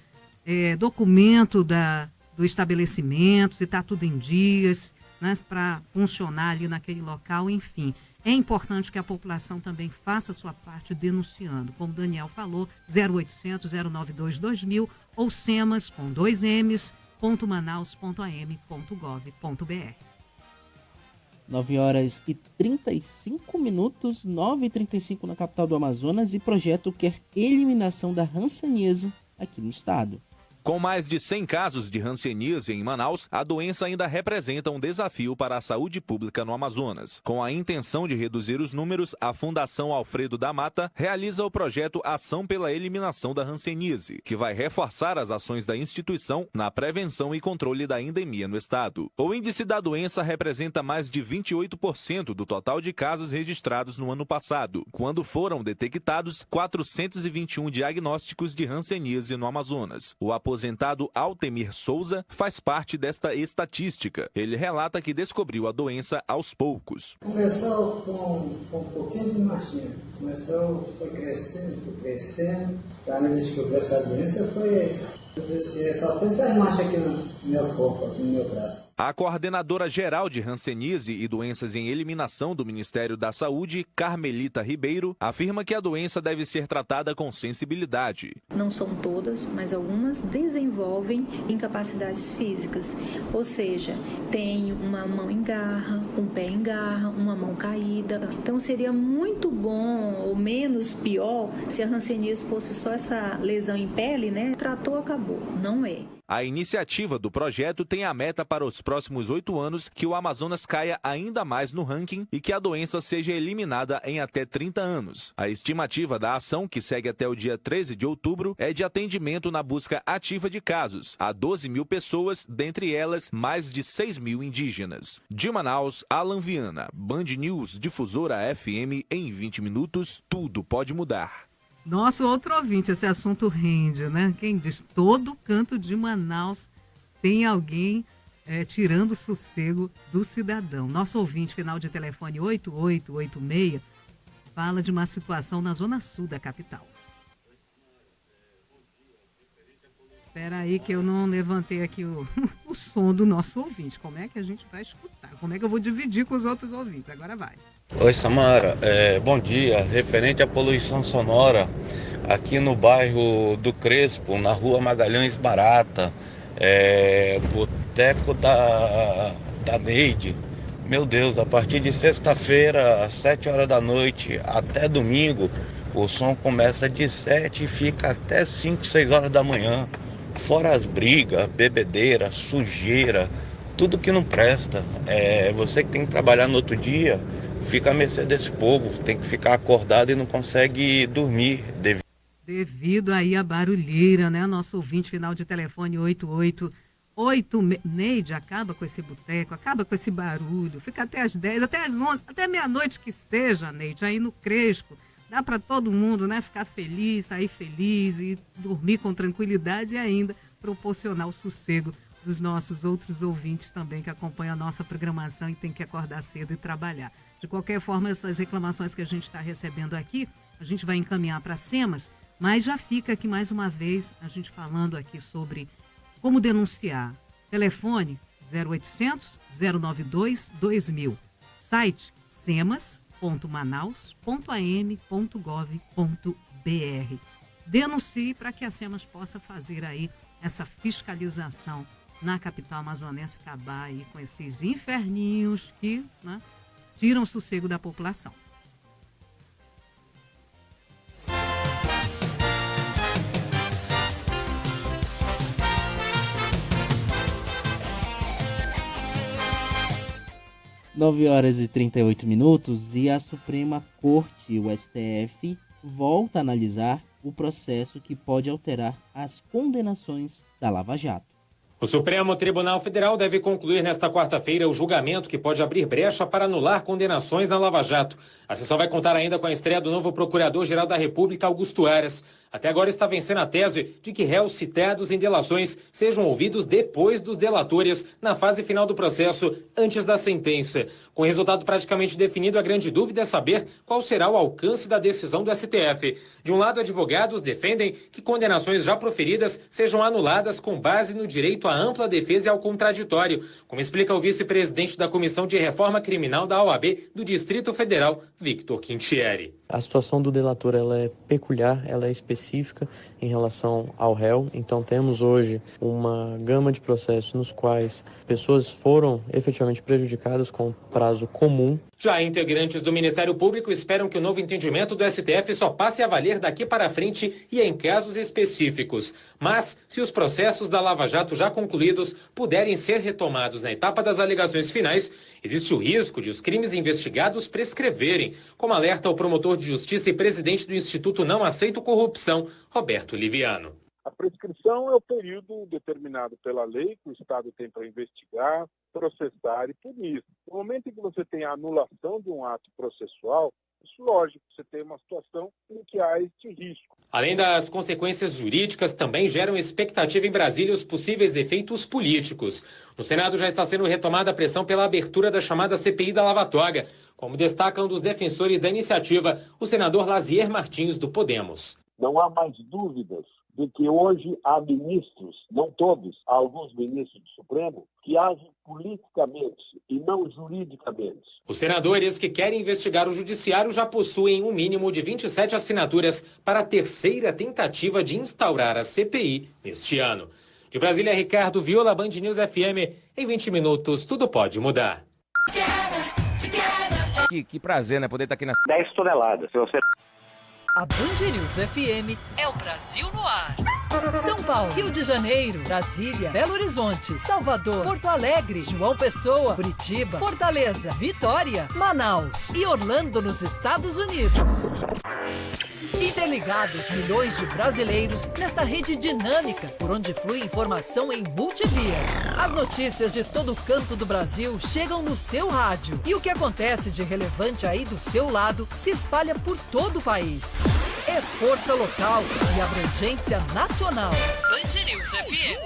documento do estabelecimento, se está tudo em dias, né, para funcionar ali naquele local, enfim. É importante que a população também faça a sua parte denunciando. Como o Daniel falou, 0800 092 2000 ou SEMAS, com 2 M's, .manaus.am.gov.br. 9h35, 9h35 na capital do Amazonas, e projeto quer eliminação da hanseníase aqui no estado. Com mais de 100 casos de hanseníase em Manaus, a doença ainda representa um desafio para a saúde pública no Amazonas. Com a intenção de reduzir os números, a Fundação Alfredo da Mata realiza o projeto Ação pela Eliminação da Hanseníase, que vai reforçar as ações da instituição na prevenção e controle da endemia no estado. O índice da doença representa mais de 28% do total de casos registrados no ano passado, quando foram detectados 421 diagnósticos de hanseníase no Amazonas. O aposentado Altemir Souza faz parte desta estatística. Ele relata que descobriu a doença aos poucos. Começou com um pouquinho de machinha. Foi crescendo. Para me descobrir essa doença só tem essas manchas aqui no meu corpo, aqui no meu braço. A coordenadora geral de hanseníase e doenças em eliminação do Ministério da Saúde, Carmelita Ribeiro, afirma que a doença deve ser tratada com sensibilidade. Não são todas, mas algumas desenvolvem incapacidades físicas. Ou seja, tem uma mão em garra, um pé em garra, uma mão caída. Então seria muito bom ou menos pior se a hanseníase fosse só essa lesão em pele, né? Tratou, acabou. Não é. A iniciativa do projeto tem a meta para os próximos 8 anos que o Amazonas caia ainda mais no ranking e que a doença seja eliminada em até 30 anos. A estimativa da ação, que segue até o dia 13 de outubro, é de atendimento na busca ativa de casos a 12 mil pessoas, dentre elas mais de 6 mil indígenas. De Manaus, Alan Viana, Band News Difusora FM, em 20 minutos, tudo pode mudar. Nosso outro ouvinte, esse assunto rende, né? Quem diz todo canto de Manaus tem alguém tirando o sossego do cidadão. Nosso ouvinte, final de telefone 8886, fala de uma situação na zona sul da capital. Espera aí que eu não levantei aqui o som do nosso ouvinte. Como é que a gente vai escutar? Como é que eu vou dividir com os outros ouvintes? Agora vai. Oi, Samara. Bom dia. Referente à poluição sonora, aqui no bairro do Crespo, na rua Magalhães Barata, boteco da Neide. Meu Deus, a partir de sexta-feira, às 7 horas da noite, até domingo, o som começa de 7 e fica até 5, 6 horas da manhã. Fora as brigas, bebedeira, sujeira, tudo que não presta. Você que tem que trabalhar no outro dia, fica à mercê desse povo, tem que ficar acordado e não consegue dormir. Devido aí à barulheira, né? Nosso ouvinte, final de telefone 8886. Neide, acaba com esse boteco, acaba com esse barulho, fica até as 10, até as 11, até meia-noite que seja, Neide, aí no Crespo. Dá para todo mundo, né, ficar feliz, sair feliz e dormir com tranquilidade e ainda proporcionar o sossego dos nossos outros ouvintes também que acompanham a nossa programação e tem que acordar cedo e trabalhar. De qualquer forma, essas reclamações que a gente está recebendo aqui, a gente vai encaminhar para a SEMAS, mas já fica aqui mais uma vez a gente falando aqui sobre como denunciar. Telefone 0800 092 2000. Site semas.manaus.am.gov.br. Denuncie para que a SEMAS possa fazer aí essa fiscalização na capital amazonense, acabar aí com esses inferninhos que, né, tiram o sossego da população. Nove horas e 38 minutos e a Suprema Corte, o STF, volta a analisar o processo que pode alterar as condenações da Lava Jato. O Supremo Tribunal Federal deve concluir nesta quarta-feira o julgamento que pode abrir brecha para anular condenações na Lava Jato. A sessão vai contar ainda com a estreia do novo Procurador-Geral da República, Augusto Aras. Até agora está vencendo a tese de que réus citados em delações sejam ouvidos depois dos delatores, na fase final do processo, antes da sentença. Com o resultado praticamente definido, a grande dúvida é saber qual será o alcance da decisão do STF. De um lado, advogados defendem que condenações já proferidas sejam anuladas com base no direito à ampla defesa e ao contraditório, como explica o vice-presidente da Comissão de Reforma Criminal da OAB do Distrito Federal, Victor Quintieri. A situação do delator ela é peculiar, ela é específica em relação ao réu. Então temos hoje uma gama de processos nos quais pessoas foram efetivamente prejudicadas com prazo comum. Já integrantes do Ministério Público esperam que o novo entendimento do STF só passe a valer daqui para frente e em casos específicos. Mas, se os processos da Lava Jato já concluídos puderem ser retomados na etapa das alegações finais, existe o risco de os crimes investigados prescreverem, como alerta o promotor de justiça e presidente do Instituto Não Aceito Corrupção, Roberto Liviano. A prescrição é o período determinado pela lei que o Estado tem para investigar, processar e punir. No momento em que você tem a anulação de um ato processual, isso lógico, você tem uma situação em que há este risco. Além das consequências jurídicas, também geram expectativa em Brasília os possíveis efeitos políticos. No Senado já está sendo retomada a pressão pela abertura da chamada CPI da Lava Toga, como destaca um dos defensores da iniciativa, o senador Lazier Martins, do Podemos. Não há mais dúvidas de que hoje há ministros, não todos, há alguns ministros do Supremo, que agem politicamente e não juridicamente. Os senadores que querem investigar o judiciário já possuem um mínimo de 27 assinaturas para a terceira tentativa de instaurar a CPI neste ano. De Brasília, Ricardo Viola, Band News FM. Em 20 minutos, tudo pode mudar. Que prazer, né? Poder estar aqui na... 10 toneladas. Se você... A Band News FM é o Brasil no ar. São Paulo, Rio de Janeiro, Brasília, Belo Horizonte, Salvador, Porto Alegre, João Pessoa, Curitiba, Fortaleza, Vitória, Manaus e Orlando, nos Estados Unidos. Interligados milhões de brasileiros nesta rede dinâmica, por onde flui informação em multivias. As notícias de todo canto do Brasil chegam no seu rádio. E o que acontece de relevante aí do seu lado se espalha por todo o país. É força local e abrangência nacional. Band News FM.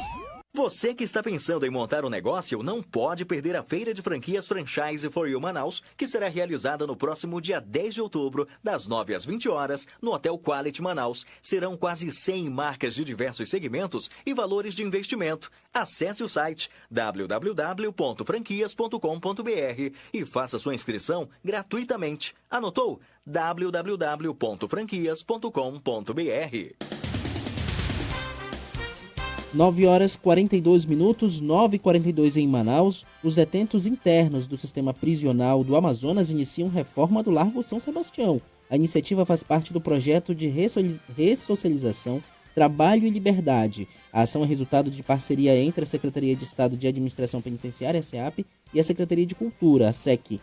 Você que está pensando em montar um negócio não pode perder a Feira de Franquias Franchise for You Manaus, que será realizada no próximo dia 10 de outubro, das 9 às 20 horas, no Hotel Quality Manaus. Serão quase 100 marcas de diversos segmentos e valores de investimento. Acesse o site www.franquias.com.br e faça sua inscrição gratuitamente. Anotou? www.franquias.com.br. 9 horas 42 minutos, 9h42 em Manaus. Os detentos internos do sistema prisional do Amazonas iniciam reforma do Largo São Sebastião. A iniciativa faz parte do projeto de ressocialização, trabalho e liberdade. A ação é resultado de parceria entre a Secretaria de Estado de Administração Penitenciária, a SEAP, e a Secretaria de Cultura, a SEC.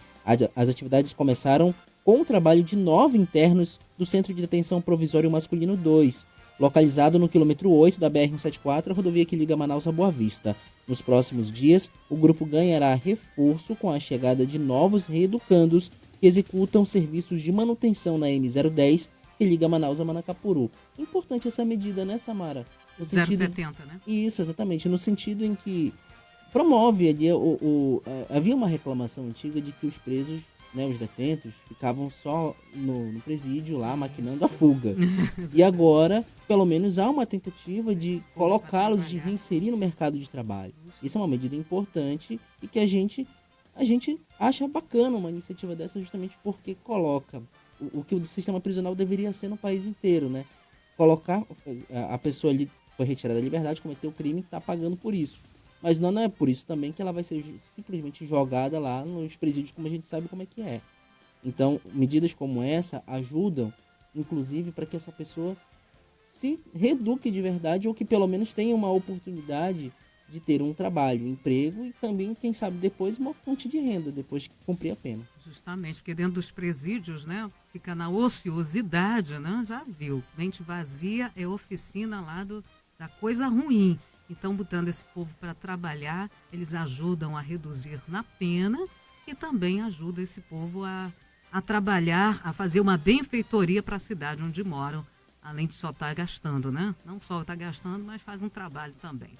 As atividades começaram com o trabalho de 9 internos do Centro de Detenção Provisório Masculino 2, localizado no quilômetro 8 da BR-174, a rodovia que liga Manaus a Boa Vista. Nos próximos dias, o grupo ganhará reforço com a chegada de novos reeducandos que executam serviços de manutenção na M010, que liga Manaus a Manacapuru. Importante essa medida, né, Samara? 070, né? Isso, exatamente. No sentido em que promove ali, havia uma reclamação antiga de que os presos, né, os detentos, ficavam só no presídio lá, maquinando a fuga. E agora, pelo menos, há uma tentativa de colocá-los, de reinserir no mercado de trabalho. Isso é uma medida importante e que a gente acha bacana uma iniciativa dessa, justamente porque coloca o que o sistema prisional deveria ser no país inteiro, né? Colocar a pessoa ali, foi retirada da liberdade, cometeu o crime e está pagando por isso. Mas não é por isso também que ela vai ser simplesmente jogada lá nos presídios, como a gente sabe como é que é. Então, medidas como essa ajudam, inclusive, para que essa pessoa se reeduque de verdade ou que pelo menos tenha uma oportunidade de ter um trabalho, um emprego e também, quem sabe, depois uma fonte de renda, depois que cumprir a pena. Justamente, porque dentro dos presídios, né, fica na ociosidade, né? Já viu, mente vazia é oficina lá da coisa ruim. Então, botando esse povo para trabalhar, eles ajudam a reduzir na pena e também ajudam esse povo a trabalhar, a fazer uma benfeitoria para a cidade onde moram, além de só estar gastando, né? Não só estar gastando, mas faz um trabalho também.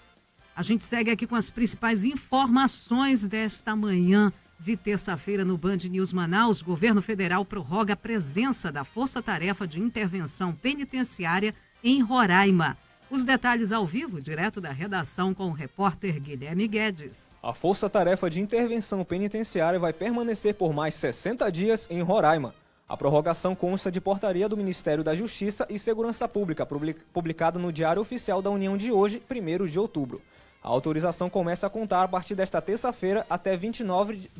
A gente segue aqui com as principais informações desta manhã de terça-feira no Band News Manaus. O governo federal prorroga a presença da Força Tarefa de Intervenção Penitenciária em Roraima. Os detalhes ao vivo, direto da redação com o repórter Guilherme Guedes. A Força Tarefa de Intervenção Penitenciária vai permanecer por mais 60 dias em Roraima. A prorrogação consta de portaria do Ministério da Justiça e Segurança Pública, publicada no Diário Oficial da União de hoje, 1º de outubro. A autorização começa a contar a partir desta terça-feira até 29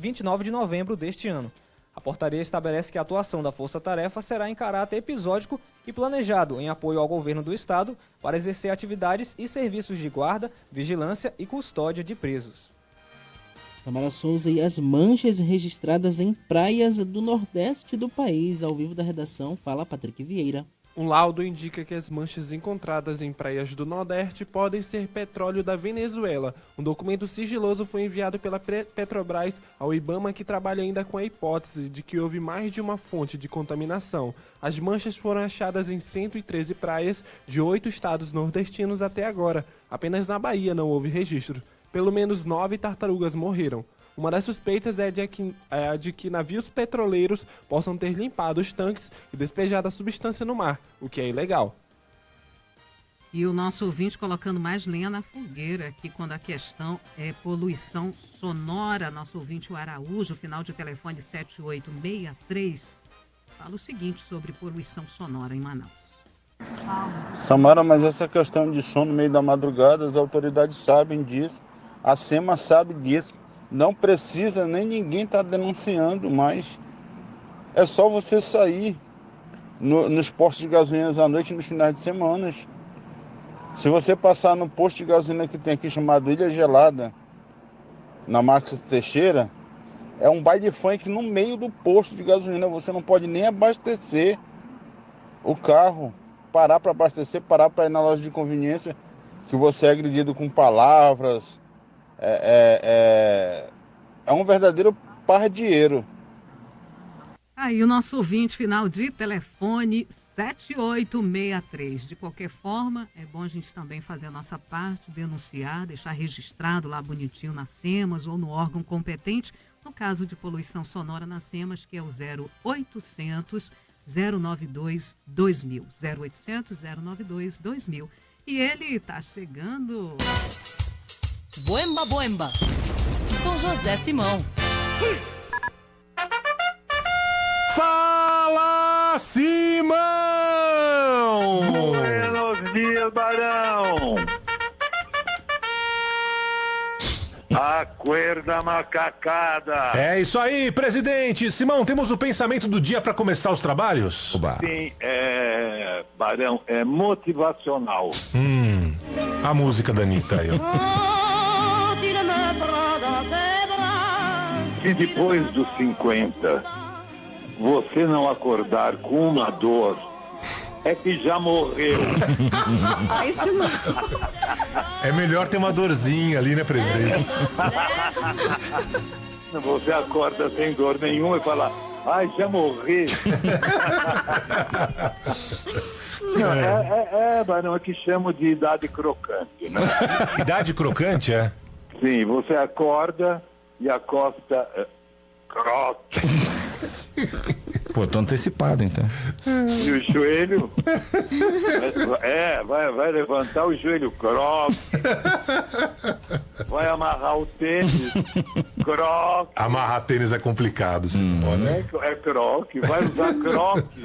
de novembro deste ano. A portaria estabelece que a atuação da Força Tarefa será em caráter episódico e planejado em apoio ao governo do Estado para exercer atividades e serviços de guarda, vigilância e custódia de presos. Samara Souza e as manchas registradas em praias do Nordeste do país. Ao vivo da redação, fala Patrick Vieira. Um laudo indica que as manchas encontradas em praias do Nordeste podem ser petróleo da Venezuela. Um documento sigiloso foi enviado pela Petrobras ao IBAMA, que trabalha ainda com a hipótese de que houve mais de uma fonte de contaminação. As manchas foram achadas em 113 praias de 8 estados nordestinos até agora. Apenas na Bahia não houve registro. Pelo menos 9 tartarugas morreram. Uma das suspeitas é de que navios petroleiros possam ter limpado os tanques e despejado a substância no mar, o que é ilegal. E o nosso ouvinte colocando mais lenha na fogueira aqui quando a questão é poluição sonora. Nosso ouvinte, o Araújo, final de telefone 7863, fala o seguinte sobre poluição sonora em Manaus. Samara, mas essa questão de som no meio da madrugada, as autoridades sabem disso, a SEMA sabe disso. Não precisa, nem ninguém está denunciando, mas é só você sair nos postos de gasolina à noite nos finais de semana. Se você passar no posto de gasolina que tem aqui chamado Ilha Gelada, na Max Teixeira, é um baile funk no meio do posto de gasolina. Você não pode nem abastecer o carro, parar para abastecer, parar para ir na loja de conveniência, que você é agredido com palavras. É um verdadeiro pardieiro. Aí o nosso ouvinte final de telefone 7863. De qualquer forma, é bom a gente também fazer a nossa parte, denunciar, deixar registrado lá bonitinho na SEMAS ou no órgão competente, no caso de poluição sonora na SEMAS, que é o 0800 092 2000. 0800 092 2000. E ele tá chegando. Boemba, boemba. Com José Simão. Fala, Simão! Buenos dias, Barão! Acorda, macacada! É isso aí, presidente! Simão, temos o pensamento do dia para começar os trabalhos? Sim, Barão, é motivacional. A música da Anitta aí, ó. Se depois dos 50 você não acordar com uma dor, é que já morreu. É melhor ter uma dorzinha ali, né, presidente? Você acorda sem dor nenhuma e fala, ai, já morri. Não, Barão, é que chamo de idade crocante, né? Idade crocante, é? Sim, você acorda e a costa croque. Pô, tô antecipado, então. E o joelho? Vai levantar o joelho, croque. Vai amarrar o tênis, croque. Amarrar tênis é complicado, olha. É croque, vai usar croque.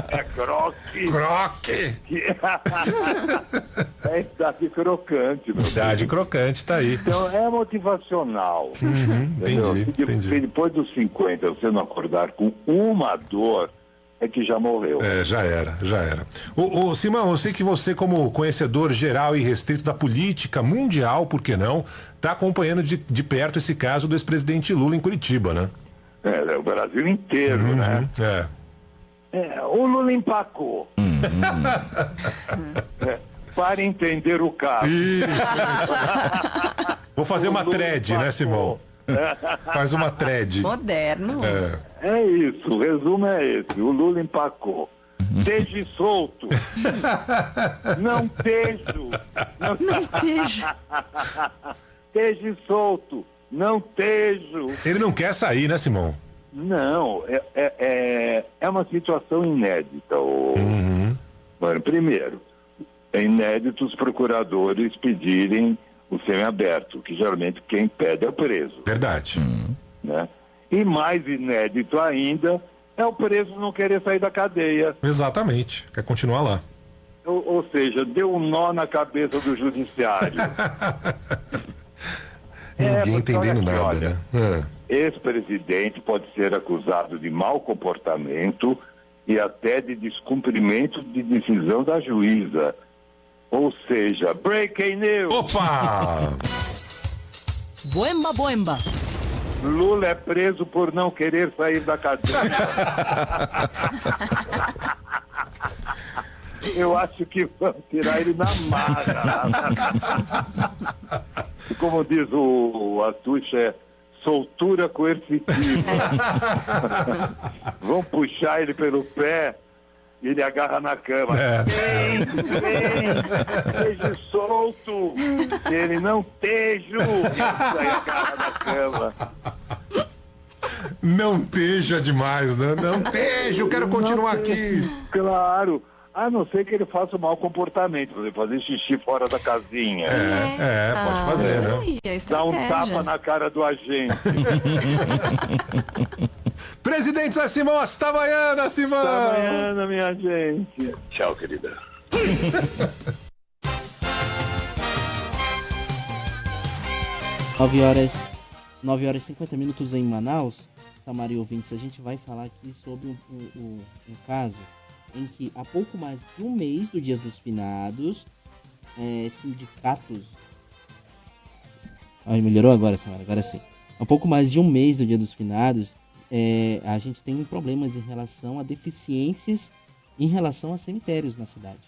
É croque. Croque. É idade crocante. Idade crocante, tá aí. Então é motivacional. Entendi. Se depois dos 50 você não acordar com uma dor, é que já morreu. Já era. Ô, Simão, eu sei que você, como conhecedor geral e restrito da política mundial, por que não, tá acompanhando de perto esse caso do ex-presidente Lula em Curitiba, né? É o Brasil inteiro, né? O Lula empacou. Para entender o caso. Vou fazer uma thread, né, Simão? Faz uma thread. Moderno. É isso, o resumo é esse. O Lula empacou. Esteja solto. Não tejo. Esteja solto. Não tejo. Ele não quer sair, né, Simão? Não, é uma situação inédita. Mano, primeiro, é inédito os procuradores pedirem o semiaberto, que geralmente quem pede é o preso. Verdade. Né? E mais inédito ainda é o preso não querer sair da cadeia. Exatamente, quer continuar lá. Ou seja, deu um nó na cabeça do judiciário. Ninguém entendendo aqui, nada, olha, né? Ex-presidente pode ser acusado de mau comportamento e até de descumprimento de decisão da juíza. Ou seja, breaking news. Opa! Boemba, boemba. Lula é preso por não querer sair da cadeia. Eu acho que vão tirar ele na mara. Como diz o Atucha, soltura coercitiva. Vão puxar ele pelo pé e ele agarra na cama. Vem, esteja solto. Ele não tejo. Aí agarra na cama. Não teja demais, né? Não teja, eu quero continuar aqui. Claro. A não ser que ele faça um mau comportamento, por exemplo, fazer xixi fora da casinha. Pode fazer, né? Dá um tapa na cara do agente. Presidente Zé Simão, hasta amanhã, Simão! Hasta amanhã, minha gente. Tchau, querida. 9 horas e 50 minutos em Manaus. Samara e ouvintes, a gente vai falar aqui sobre um caso em que há pouco mais de um mês do Dia dos Finados, sindicatos... melhorou agora, Samara? Agora sim. Há pouco mais de um mês do Dia dos Finados, a gente tem problemas em relação a deficiências em relação a cemitérios na cidade.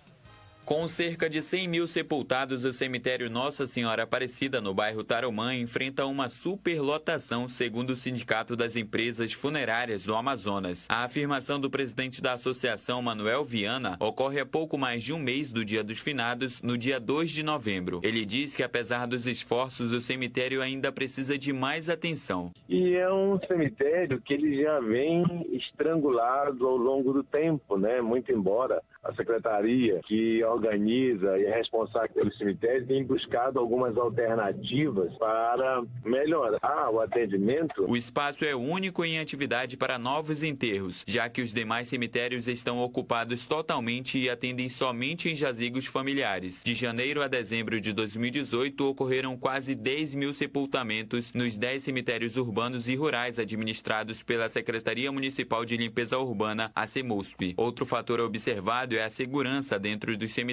Com cerca de 100 mil sepultados, o cemitério Nossa Senhora Aparecida, no bairro Tarumã, enfrenta uma superlotação, segundo o Sindicato das Empresas Funerárias do Amazonas. A afirmação do presidente da associação, Manuel Viana, ocorre a pouco mais de um mês do Dia dos Finados, no dia 2 de novembro. Ele diz que, apesar dos esforços, o cemitério ainda precisa de mais atenção. E é um cemitério que ele já vem estrangulado ao longo do tempo, né? Muito embora a secretaria que organiza e é responsável pelo cemitério tenha buscado algumas alternativas para melhorar o atendimento. O espaço é único em atividade para novos enterros, já que os demais cemitérios estão ocupados totalmente e atendem somente em jazigos familiares. De janeiro a dezembro de 2018, ocorreram quase 10 mil sepultamentos nos 10 cemitérios urbanos e rurais administrados pela Secretaria Municipal de Limpeza Urbana, a CEMUSP. Outro fator observado é a segurança dentro dos cemitérios.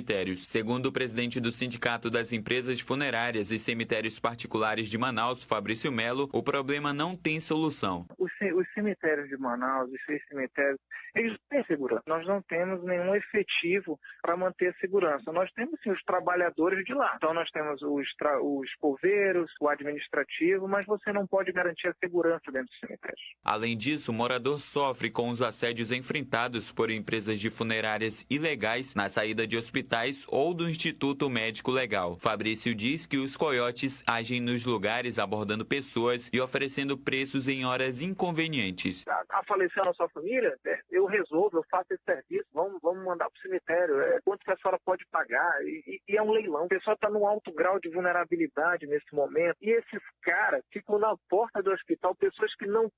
Segundo o presidente do Sindicato das Empresas Funerárias e Cemitérios Particulares de Manaus, Fabrício Melo, o problema não tem solução. Os cemitérios de Manaus, os 6 cemitérios, eles têm segurança. Nós não temos nenhum efetivo para manter a segurança. Nós temos, sim, os trabalhadores de lá. Então, nós temos os poveiros, o administrativo, mas você não pode garantir a segurança dentro dos cemitérios. Além disso, o morador sofre com os assédios enfrentados por empresas de funerárias ilegais na saída de hospitais ou do Instituto Médico Legal. Fabrício diz que os coiotes agem nos lugares abordando pessoas e oferecendo preços em horas inconvenientes. Faleceu na sua família, eu resolvo, eu faço esse serviço, vamos mandar para o cemitério, quanto que a senhora pode pagar, e é um leilão. A pessoa está num alto grau de vulnerabilidade nesse momento, e esses caras ficam na porta do hospital, pessoas que não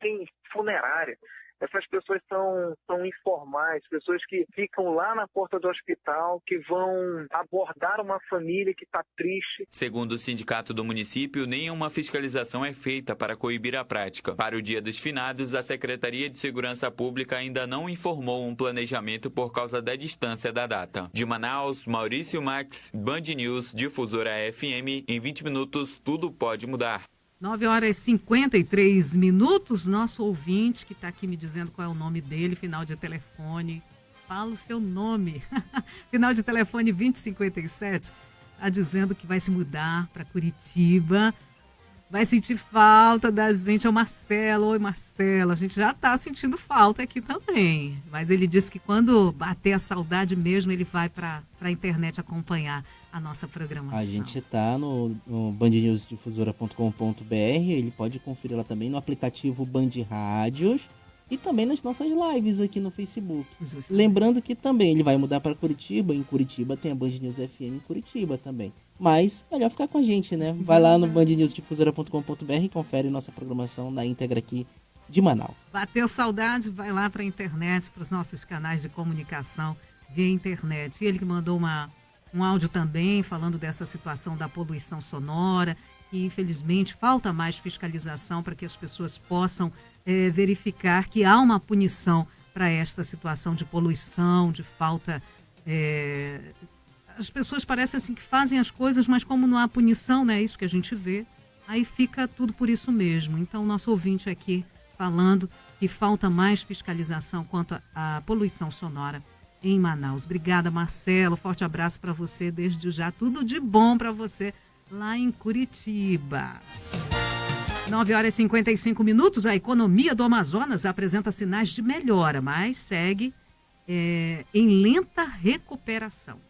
têm funerária. Essas pessoas são informais, pessoas que ficam lá na porta do hospital, que vão abordar uma família que está triste. Segundo o sindicato do município, nenhuma fiscalização é feita para coibir a prática. Para o Dia dos Finados, a Secretaria de Segurança Pública ainda não informou um planejamento por causa da distância da data. De Manaus, Maurício Max, Band News, Difusora FM. Em 20 minutos, tudo pode mudar. 9 horas e 53 minutos. Nosso ouvinte que está aqui me dizendo qual é o nome dele, final de telefone. Fala o seu nome. Final de telefone 2057. Está dizendo que vai se mudar para Curitiba. Vai sentir falta da gente. É o Marcelo. Oi, Marcelo. A gente já está sentindo falta aqui também. Mas ele disse que quando bater a saudade mesmo, ele vai para a internet acompanhar a nossa programação. A gente está no bandnewsdifusora.com.br. Ele pode conferir lá também no aplicativo Band Rádios e também nas nossas lives aqui no Facebook. Justamente. Lembrando que também ele vai mudar para Curitiba. Em Curitiba tem a Band News FM em Curitiba também. Mas melhor ficar com a gente, né? Vai lá no bandnewsdifusora.com.br e confere nossa programação na íntegra aqui de Manaus. Bateu saudade, vai lá para a internet, para os nossos canais de comunicação via internet. E ele que mandou um áudio também falando dessa situação da poluição sonora, e infelizmente falta mais fiscalização para que as pessoas possam verificar que há uma punição para esta situação de poluição, de falta. As pessoas parecem assim que fazem as coisas, mas como não há punição, né? Isso que a gente vê, aí fica tudo por isso mesmo. Então, nosso ouvinte aqui falando que falta mais fiscalização quanto à poluição sonora em Manaus. Obrigada, Marcelo. Forte abraço para você desde já. Tudo de bom para você lá em Curitiba. 9 horas e 55 minutos. A economia do Amazonas apresenta sinais de melhora, mas segue em lenta recuperação.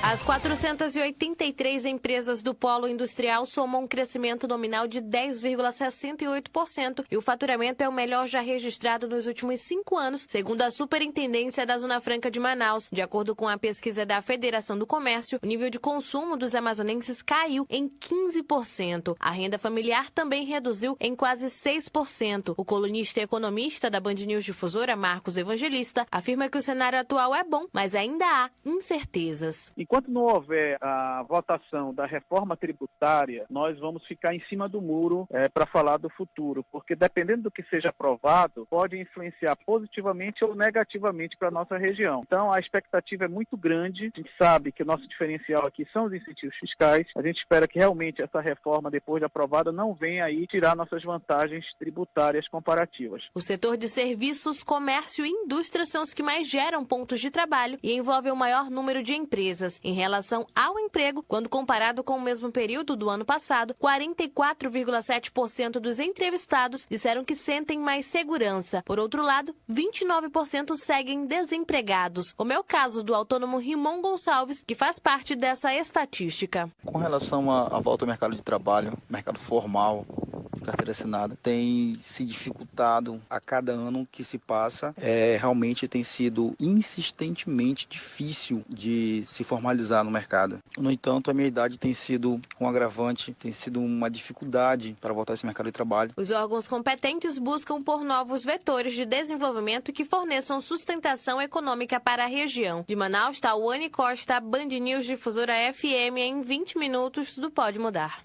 As 483 empresas do polo industrial somam um crescimento nominal de 10,68% e o faturamento é o melhor já registrado nos últimos 5 anos, segundo a Superintendência da Zona Franca de Manaus. De acordo com a pesquisa da Federação do Comércio, o nível de consumo dos amazonenses caiu em 15%. A renda familiar também reduziu em quase 6%. O colunista e economista da Band News Difusora, Marcos Evangelista, afirma que o cenário atual é bom, mas ainda há incertezas. Enquanto não houver a votação da reforma tributária, nós vamos ficar em cima do muro para falar do futuro, porque dependendo do que seja aprovado, pode influenciar positivamente ou negativamente para a nossa região. Então, a expectativa é muito grande. A gente sabe que o nosso diferencial aqui são os incentivos fiscais. A gente espera que realmente essa reforma, depois de aprovada, não venha aí tirar nossas vantagens tributárias comparativas. O setor de serviços, comércio e indústria são os que mais geram pontos de trabalho e envolvem o maior número de empresas. Em relação ao emprego, quando comparado com o mesmo período do ano passado, 44,7% dos entrevistados disseram que sentem mais segurança. Por outro lado, 29% seguem desempregados, como é o caso do autônomo Rimon Gonçalves, que faz parte dessa estatística. Com relação à volta ao mercado de trabalho, mercado formal, de carteira assinada, tem se dificultado a cada ano que se passa. Realmente tem sido insistentemente difícil de se formalizar no mercado. No entanto, a minha idade tem sido um agravante, tem sido uma dificuldade para voltar a esse mercado de trabalho. Os órgãos competentes buscam por novos vetores de desenvolvimento que forneçam sustentação econômica para a região. De Manaus, Tauane Costa, Band News Difusora FM, em 20 minutos, tudo pode mudar.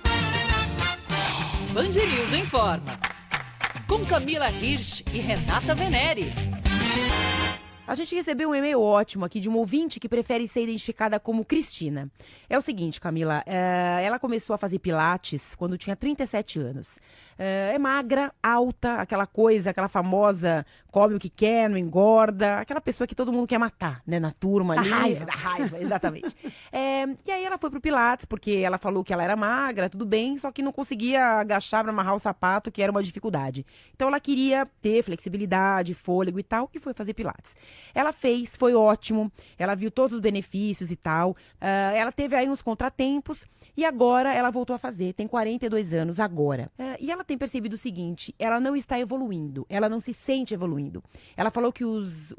Band News informa. Com Camila Hirsch e Renata Venere. A gente recebeu um e-mail ótimo aqui de uma ouvinte que prefere ser identificada como Cristina. É o seguinte, Camila, ela começou a fazer pilates quando tinha 37 anos. É magra, alta, aquela famosa, come o que quer, não engorda, aquela pessoa que todo mundo quer matar, né, na turma ali. Da raiva, exatamente. E aí ela foi pro pilates, porque ela falou que ela era magra, tudo bem, só que não conseguia agachar para amarrar o sapato, que era uma dificuldade. Então ela queria ter flexibilidade, fôlego e tal, e foi fazer pilates. Ela fez, foi ótimo, ela viu todos os benefícios e tal, ela teve aí uns contratempos, e agora ela voltou a fazer, tem 42 anos agora. E ela tem percebido o seguinte, ela não está evoluindo, ela não se sente evoluindo. Ela falou que os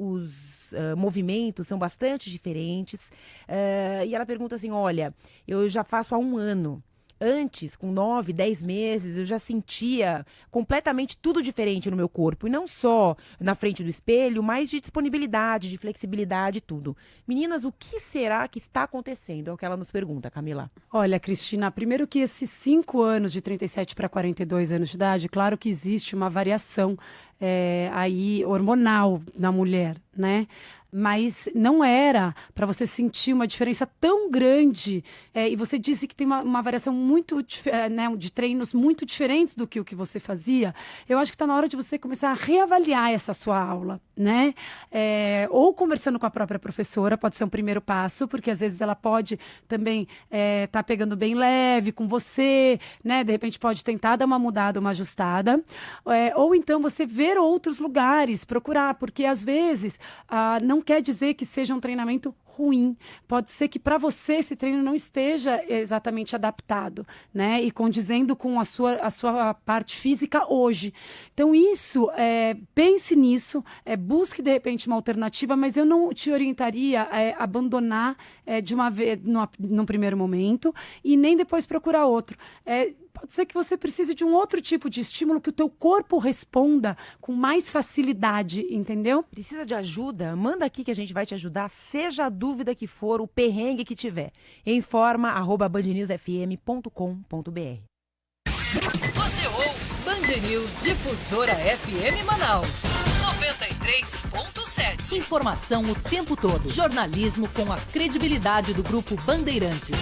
movimentos são bastante diferentes, e ela pergunta assim, olha, eu já faço há 1 ano. Antes, com 9, 10 meses, eu já sentia completamente tudo diferente no meu corpo. E não só na frente do espelho, mas de disponibilidade, de flexibilidade e tudo. Meninas, o que será que está acontecendo? É o que ela nos pergunta, Camila. Olha, Cristina, primeiro que esses 5 anos, de 37 para 42 anos de idade, claro que existe uma variação aí hormonal na mulher, né? Mas não era para você sentir uma diferença tão grande. E você disse que tem uma variação muito, né, de treinos muito diferentes do que o que você fazia. Eu acho que está na hora de você começar a reavaliar essa sua aula, né? Ou conversando com a própria professora, pode ser um primeiro passo, porque às vezes ela pode também tá pegando bem leve com você, né? De repente pode tentar dar uma mudada, uma ajustada. Ou então você ver outros lugares, procurar, porque às vezes não quer dizer que seja um treinamento ruim. Pode ser que para você esse treino não esteja exatamente adaptado, né? E condizendo com a sua parte física hoje. Então isso, pense nisso, busque de repente uma alternativa, mas eu não te orientaria a abandonar de uma vez, num primeiro momento, e nem depois procurar outro. Pode ser que você precise de um outro tipo de estímulo que o teu corpo responda com mais facilidade, entendeu? Precisa de ajuda? Manda aqui que a gente vai te ajudar, seja a dúvida que for, o perrengue que tiver. informa@bandnewsfm.com.br. Você ouve Band News Difusora FM Manaus 93.7. Informação o tempo todo. Jornalismo com a credibilidade do Grupo Bandeirantes.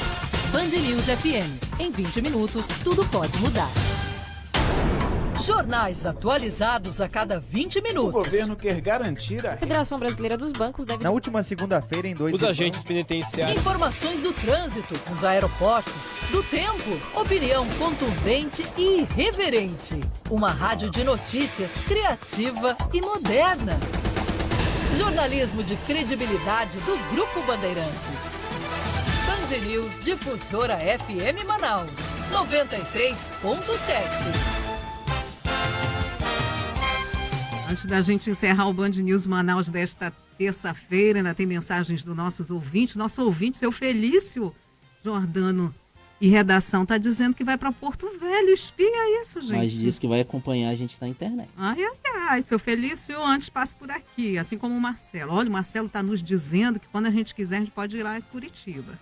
Band News FM. Em 20 minutos, tudo pode mudar. Jornais atualizados a cada 20 minutos. O governo quer garantir A Federação Brasileira dos Bancos deve... Na última segunda-feira, em 2 Os agentes penitenciários. Informações do trânsito, dos aeroportos, do tempo. Opinião contundente e irreverente. Uma rádio de notícias criativa e moderna. Jornalismo de credibilidade do Grupo Bandeirantes. Band News Difusora FM Manaus 93.7. Antes da gente encerrar o Band News Manaus desta terça-feira, ainda tem mensagens dos nossos ouvintes. Nosso ouvinte, seu Felício Jordano, E redação está dizendo que vai para Porto Velho. Espia isso, gente. Mas diz que vai acompanhar a gente na internet. Ai, seu Felício, antes passe por aqui, assim como o Marcelo. Olha, o Marcelo está nos dizendo que quando a gente quiser, a gente pode ir lá em Curitiba.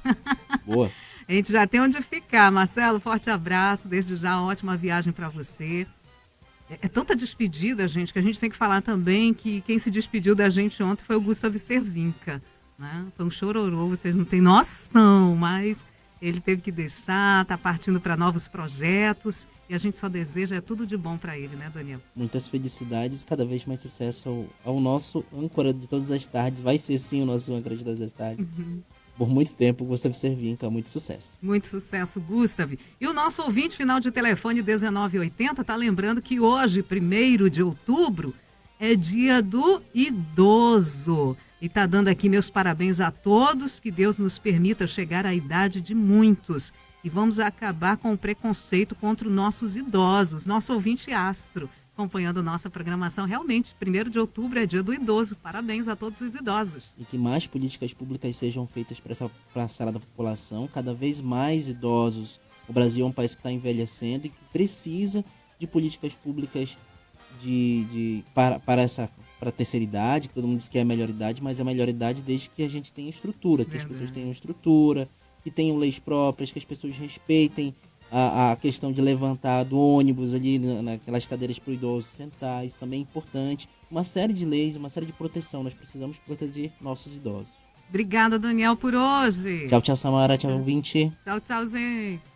Boa. A gente já tem onde ficar. Marcelo, forte abraço. Desde já, ótima viagem para você. É tanta despedida, gente, que a gente tem que falar também que quem se despediu da gente ontem foi o Gustavo Cervinca, né? Foi um chororô, vocês não têm noção, mas ele teve que deixar, tá partindo para novos projetos e a gente só deseja tudo de bom para ele, né, Daniel? Muitas felicidades e cada vez mais sucesso ao nosso âncora de todas as tardes. Vai ser sim o nosso âncora de todas as tardes. Por muito tempo, Gustavo Cervinca, muito sucesso. Muito sucesso, Gustavo. E o nosso ouvinte final de telefone 1980 está lembrando que hoje, 1º de outubro, é dia do idoso. E está dando aqui meus parabéns a todos, que Deus nos permita chegar à idade de muitos. E vamos acabar com o preconceito contra os nossos idosos. Nosso ouvinte Astro, acompanhando nossa programação. Realmente, 1º de outubro é dia do idoso. Parabéns a todos os idosos. E que mais políticas públicas sejam feitas para essa parcela da população. Cada vez mais idosos. O Brasil é um país que está envelhecendo e que precisa de políticas públicas para a terceira idade, que todo mundo diz que é a melhor idade, mas é a melhor idade desde que a gente tenha estrutura, que as pessoas tenham estrutura, que tenham leis próprias, que as pessoas respeitem a questão de levantar do ônibus ali naquelas cadeiras para o idoso sentar. Isso também é importante. Uma série de leis, uma série de proteção. Nós precisamos proteger nossos idosos. Obrigada, Daniel, por hoje. Tchau, tchau, Samara. Tchau, ouvinte. Tchau, tchau, gente.